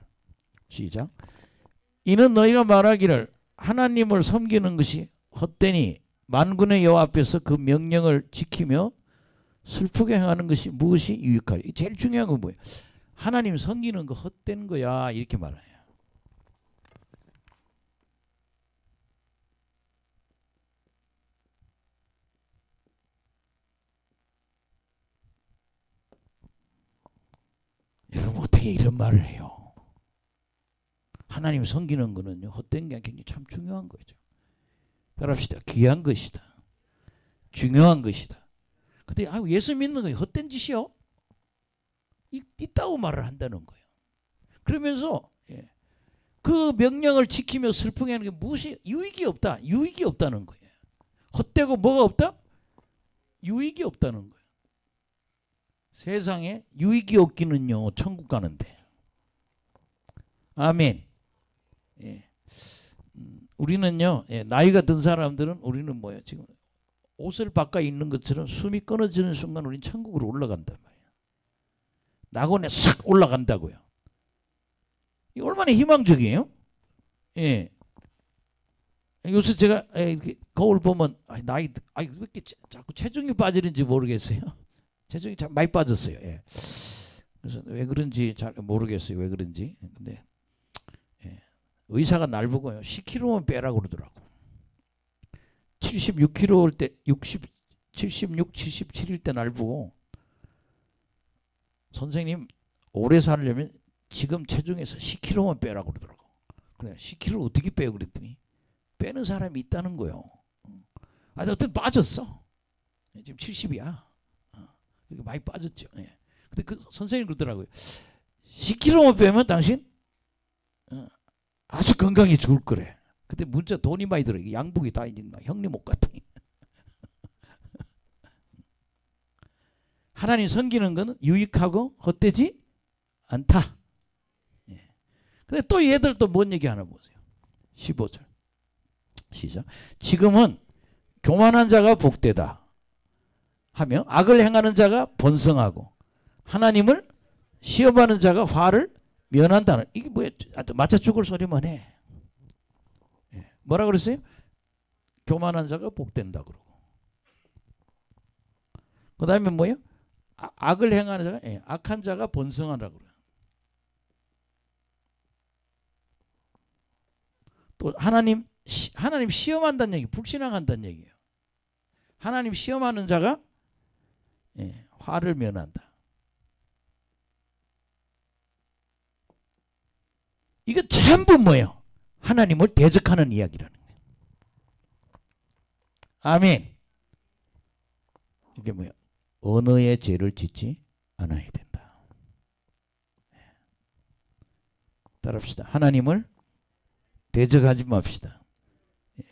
시작. 이는 너희가 말하기를 하나님을 섬기는 것이 헛되니 만군의 여호와 앞에서 그 명령을 지키며 슬프게 행하는 것이 무엇이 유익하리. 제일 중요한 건 뭐예요? 하나님 섬기는 거 헛된 거야 이렇게 말해요. 여러분 어떻게 이런 말을 해요? 하나님 섬기는 거는요 헛된 게 굉장히 참 중요한 거죠. 따라합시다. 귀한 것이다. 중요한 것이다. 근데 예수 믿는 거 헛된 짓이요? 있다고 말을 한다는 거예요. 그러면서 그 명령을 지키며 슬프게 하는 게 무엇이 유익이 없다. 유익이 없다는 거예요. 헛되고 뭐가 없다? 유익이 없다는 거예요. 세상에 유익이 없기는요 천국 가는데. 아멘. 우리는요 나이가 든 사람들은 우리는 뭐예요? 지금 옷을 바꿔 입는 것처럼 숨이 끊어지는 순간 우리는 천국으로 올라간단 말이에요. 낙원에 싹 올라간다고요. 이 얼마나 희망적이에요? 예. 요새 제가 이렇게 거울 보면 나이 왜 이렇게 자꾸 체중이 빠지는지 모르겠어요. 체중이 참 많이 빠졌어요. 예. 그래서 왜 그런지 잘 모르겠어요. 왜 그런지. 근데 의사가 날 보고요 10kg만 빼라고 그러더라고. 76kg 때 76, 77일 때 날 보고 선생님 오래 살려면 지금 체중에서 10kg만 빼라고 그러더라고. 그래 10kg 어떻게 빼요 그랬더니 빼는 사람이 있다는 거예요. 어떤 빠졌어. 지금 70이야. 많이 빠졌죠. 예. 근데 그 선생님 그러더라고요. 10kg만 빼면 당신 아주 건강히 좋을 거래. 근데 문자 돈이 많이 들어. 양복이 다 있는 형님 옷 같아. 하나님 섬기는 것은 유익하고 헛되지 않다. 예. 근데 또 얘들 또 뭔 얘기 하나 보세요. 15절 시작. 지금은 교만한 자가 복되다. 하며 악을 행하는 자가 번성하고 하나님을 시험하는 자가 화를 면한다는, 이게 뭐야? 맞아 죽을 소리만 해. 뭐라 그랬어요? 교만한 자가 복된다 그러고. 그 다음에 뭐예요? 악을 행하는 자가, 악한 자가 번성하라 그래요. 또 하나님 시험한다는 얘기, 불신앙한다는 얘기예요. 하나님 시험하는 자가 화를 면한다. 이거 전부 뭐예요? 하나님을 대적하는 이야기라는 거예요. 아멘. 이게 뭐예요? 언어의 죄를 짓지 않아야 된다. 따라합시다. 하나님을 대적하지 맙시다.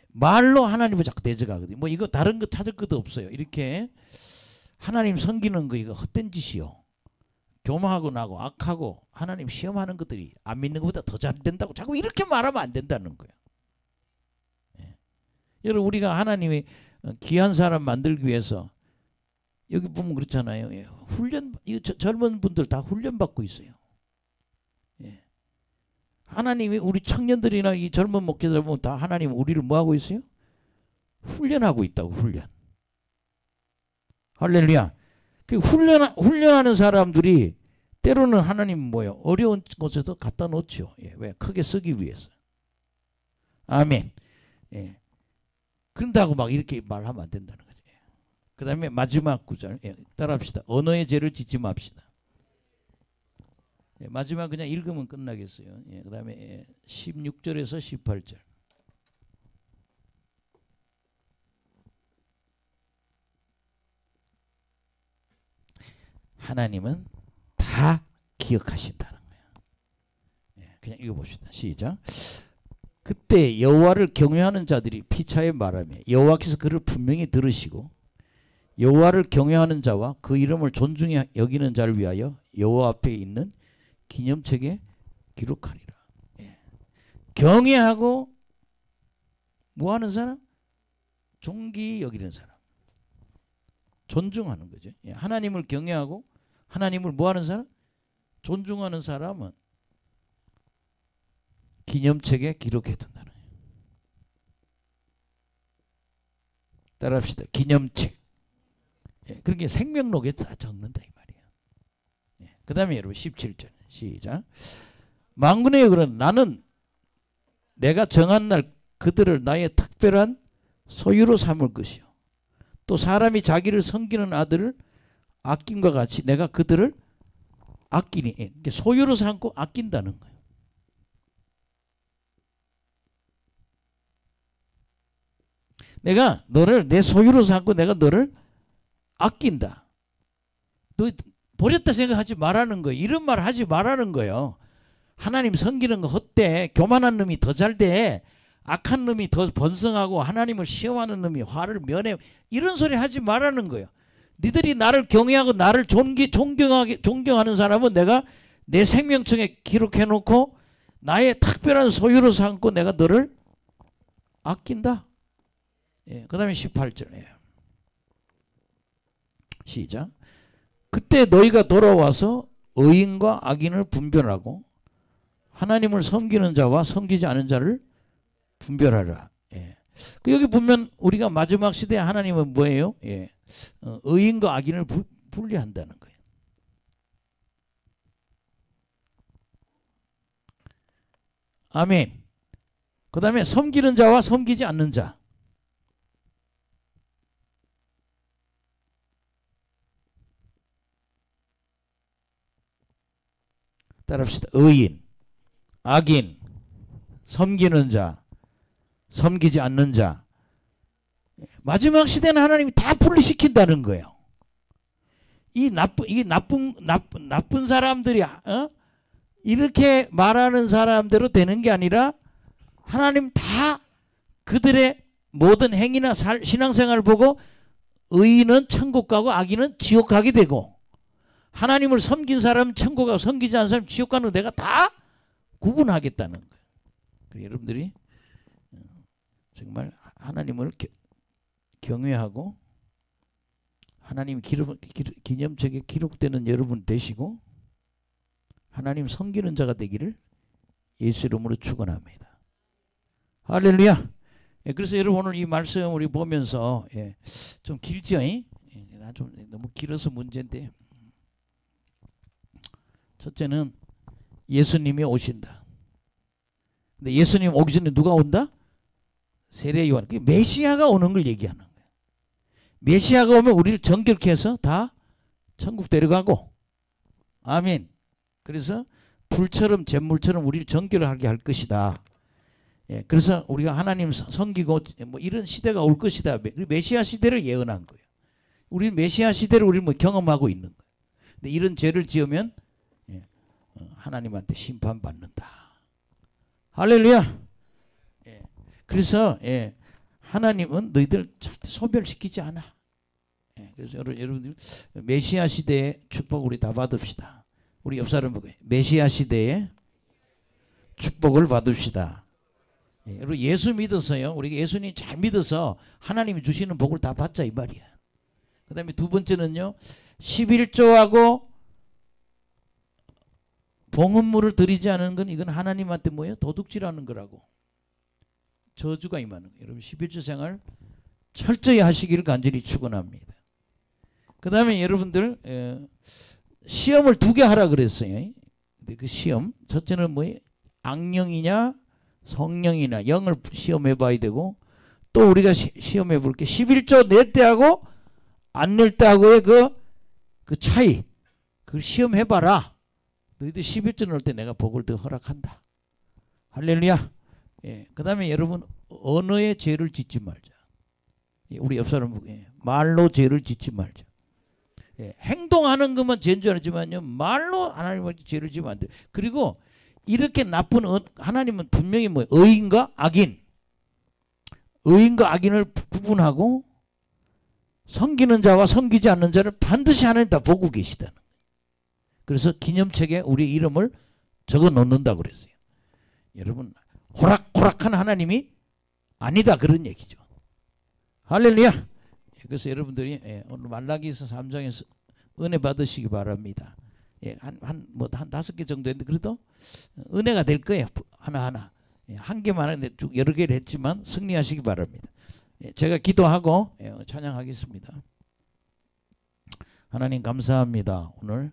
말로 하나님을 자꾸 대적하거든요. 뭐 이거 다른 거 찾을 것도 없어요. 이렇게 하나님 섬기는 거 이거 헛된 짓이요. 교만하고 나고 악하고 하나님 시험하는 것들이 안 믿는 것보다 더 잘 된다고 자꾸 이렇게 말하면 안 된다는 거예요. 여러분, 우리가 하나님의 귀한 사람 만들기 위해서 여기 보면 그렇잖아요. 훈련, 젊은 분들 다 훈련 받고 있어요. 하나님이 우리 청년들이나 이 젊은 목회자들 보면 다 하나님 우리를 뭐 하고 있어요? 훈련하고 있다고. 훈련. 할렐루야. 그 훈련하는 사람들이 때로는 하나님 뭐예요? 어려운 곳에도 갖다 놓죠. 왜? 크게 쓰기 위해서. 아멘. 그런다고 막 이렇게 말하면 안 된다는 거죠. 그 다음에 마지막 구절 따라합시다. 언어의 죄를 짓지 맙시다. 마지막 그냥 읽으면 끝나겠어요. 그 다음에 16절에서 18절. 하나님은 다 기억하신다는 거예요. 그냥 읽어봅시다. 시작. 그때 여호와를 경외하는 자들이 피차에 말하며 여호와께서 그를 분명히 들으시고 여호와를 경외하는 자와 그 이름을 존중히 여기는 자를 위하여 여호와 앞에 있는 기념책에 기록하리라. 경외하고 뭐하는 사람? 존귀 여기는 사람. 존중하는 거죠. 하나님을 경외하고 하나님을 뭐하는 사람? 존중하는 사람은 기념책에 기록해 둔다는 거예요. 따라합시다. 기념책. 그렇게 생명록에 다 적는다 이 말이에요. 그 다음에 여러분 17절 시작. 만군의 여호와는 나는 내가 정한 날 그들을 나의 특별한 소유로 삼을 것이요 또 사람이 자기를 섬기는 아들을 아낌과 같이 내가 그들을 아끼니. 소유로 삼고 아낀다는 거예요. 내가 너를 내 소유로 삼고 내가 너를 아낀다. 너 버렸다 생각하지 말라는 거예요. 이런 말 하지 말라는 거예요. 하나님 섬기는 거 헛돼. 교만한 놈이 더 잘돼. 악한 놈이 더 번성하고 하나님을 시험하는 놈이 화를 면해. 이런 소리 하지 말라는 거예요. 니들이 나를 경외하고 나를 존경하는 사람은 내가 내 생명책에 기록해 놓고 나의 특별한 소유로 삼고 내가 너를 아낀다. 그 다음에 18절. 시작. 그때 너희가 돌아와서 의인과 악인을 분별하고 하나님을 섬기는 자와 섬기지 않은 자를 분별하라. 여기 보면 우리가 마지막 시대에 하나님은 뭐예요? 의인과 악인을 분리한다는 거예요. 아멘. 그 다음에 섬기는 자와 섬기지 않는 자. 따라합시다. 의인, 악인, 섬기는 자, 섬기지 않는 자. 마지막 시대는 하나님이 다 분리시킨다는 거예요. 이 나쁜 사람들이 이렇게 말하는 사람대로 되는 게 아니라 하나님 다 그들의 모든 행위나 신앙생활을 보고 의인은 천국 가고 악인은 지옥 가게 되고 하나님을 섬긴 사람은 천국 가고 섬기지 않은 사람은 지옥 가는 거 내가 다 구분하겠다는 거예요. 그래서 여러분들이 정말 하나님을 경외하고 하나님 기념책에 기록되는 여러분 되시고 하나님 섬기는 자가 되기를 예수 이름으로 축원합니다. 할렐루야. 예, 그래서 여러분 오늘 이 말씀 우리 보면서 예, 좀 길죠? 나 좀 너무 길어서 문제인데, 첫째는 예수님이 오신다. 근데 예수님 오기 전에 누가 온다? 세례 요한. 메시아가 오는 걸 얘기하는 거예요. 메시아가 오면 우리를 정결케 해서 다 천국 데려가고, 아멘. 그래서 불처럼 잿물처럼 우리를 정결하게 할 것이다. 예, 그래서 우리가 하나님 섬기고 뭐 이런 시대가 올 것이다. 메시아 시대를 예언한 거예요. 우리는 메시아 시대를 우리는 뭐 경험하고 있는 거예요. 근데 이런 죄를 지으면 예, 하나님한테 심판받는다. 할렐루야. 예, 그래서 예, 하나님은 너희들 절대 소멸시키지 않아. 예, 그래서 여러분들 메시아 시대의 축복 우리 다 받읍시다. 우리 옆 사람 보고 메시아 시대의 축복을 받읍시다. 예, 여러분 예수 믿어서요. 우리가 예수님 잘 믿어서 하나님이 주시는 복을 다 받자 이 말이야. 그 다음에 두 번째는요. 11조하고 봉헌물을 드리지 않은 건 이건 하나님한테 뭐예요? 도둑질하는 거라고. 저주가 임하는 거예요. 여러분 11조 생활 철저히 하시기를 간절히 축원합니다. 그 다음에 여러분들 시험을 2개 하라 그랬어요. 근데 그 시험 첫째는 뭐예요? 악령이냐 성령이냐 영을 시험해 봐야 되고, 또 우리가 시험해 볼 게 11조 낼 때하고 안 낼 때하고의 그 차이, 그걸 시험해 봐라. 너희들 11조 넣을 때 내가 복을 더 허락한다. 할렐루야. 예, 그 다음에 여러분 언어에 죄를 짓지 말자. 예, 우리 옆 사람 예, 말로 죄를 짓지 말자. 예, 행동하는 것만 죄인 줄 알지만요, 말로 하나님한테 죄를 지면 안 돼. 그리고 이렇게 나쁜 하나님은 분명히 뭐 의인과 악인, 의인과 악인을 구분하고 섬기는 자와 섬기지 않는 자를 반드시 하나님 다 보고 계시다는 거예요. 그래서 기념책에 우리 이름을 적어 놓는다고 그랬어요. 여러분 호락호락한 하나님이 아니다 그런 얘기죠. 할렐루야. 그래서 여러분들이 오늘 말라기서 3장에서 은혜 받으시기 바랍니다. 한 5개 정도 했는데 그래도 은혜가 될 거예요. 하나하나. 한 개만 했는데 쭉 여러 개를 했지만 승리하시기 바랍니다. 제가 기도하고 찬양하겠습니다. 하나님 감사합니다. 오늘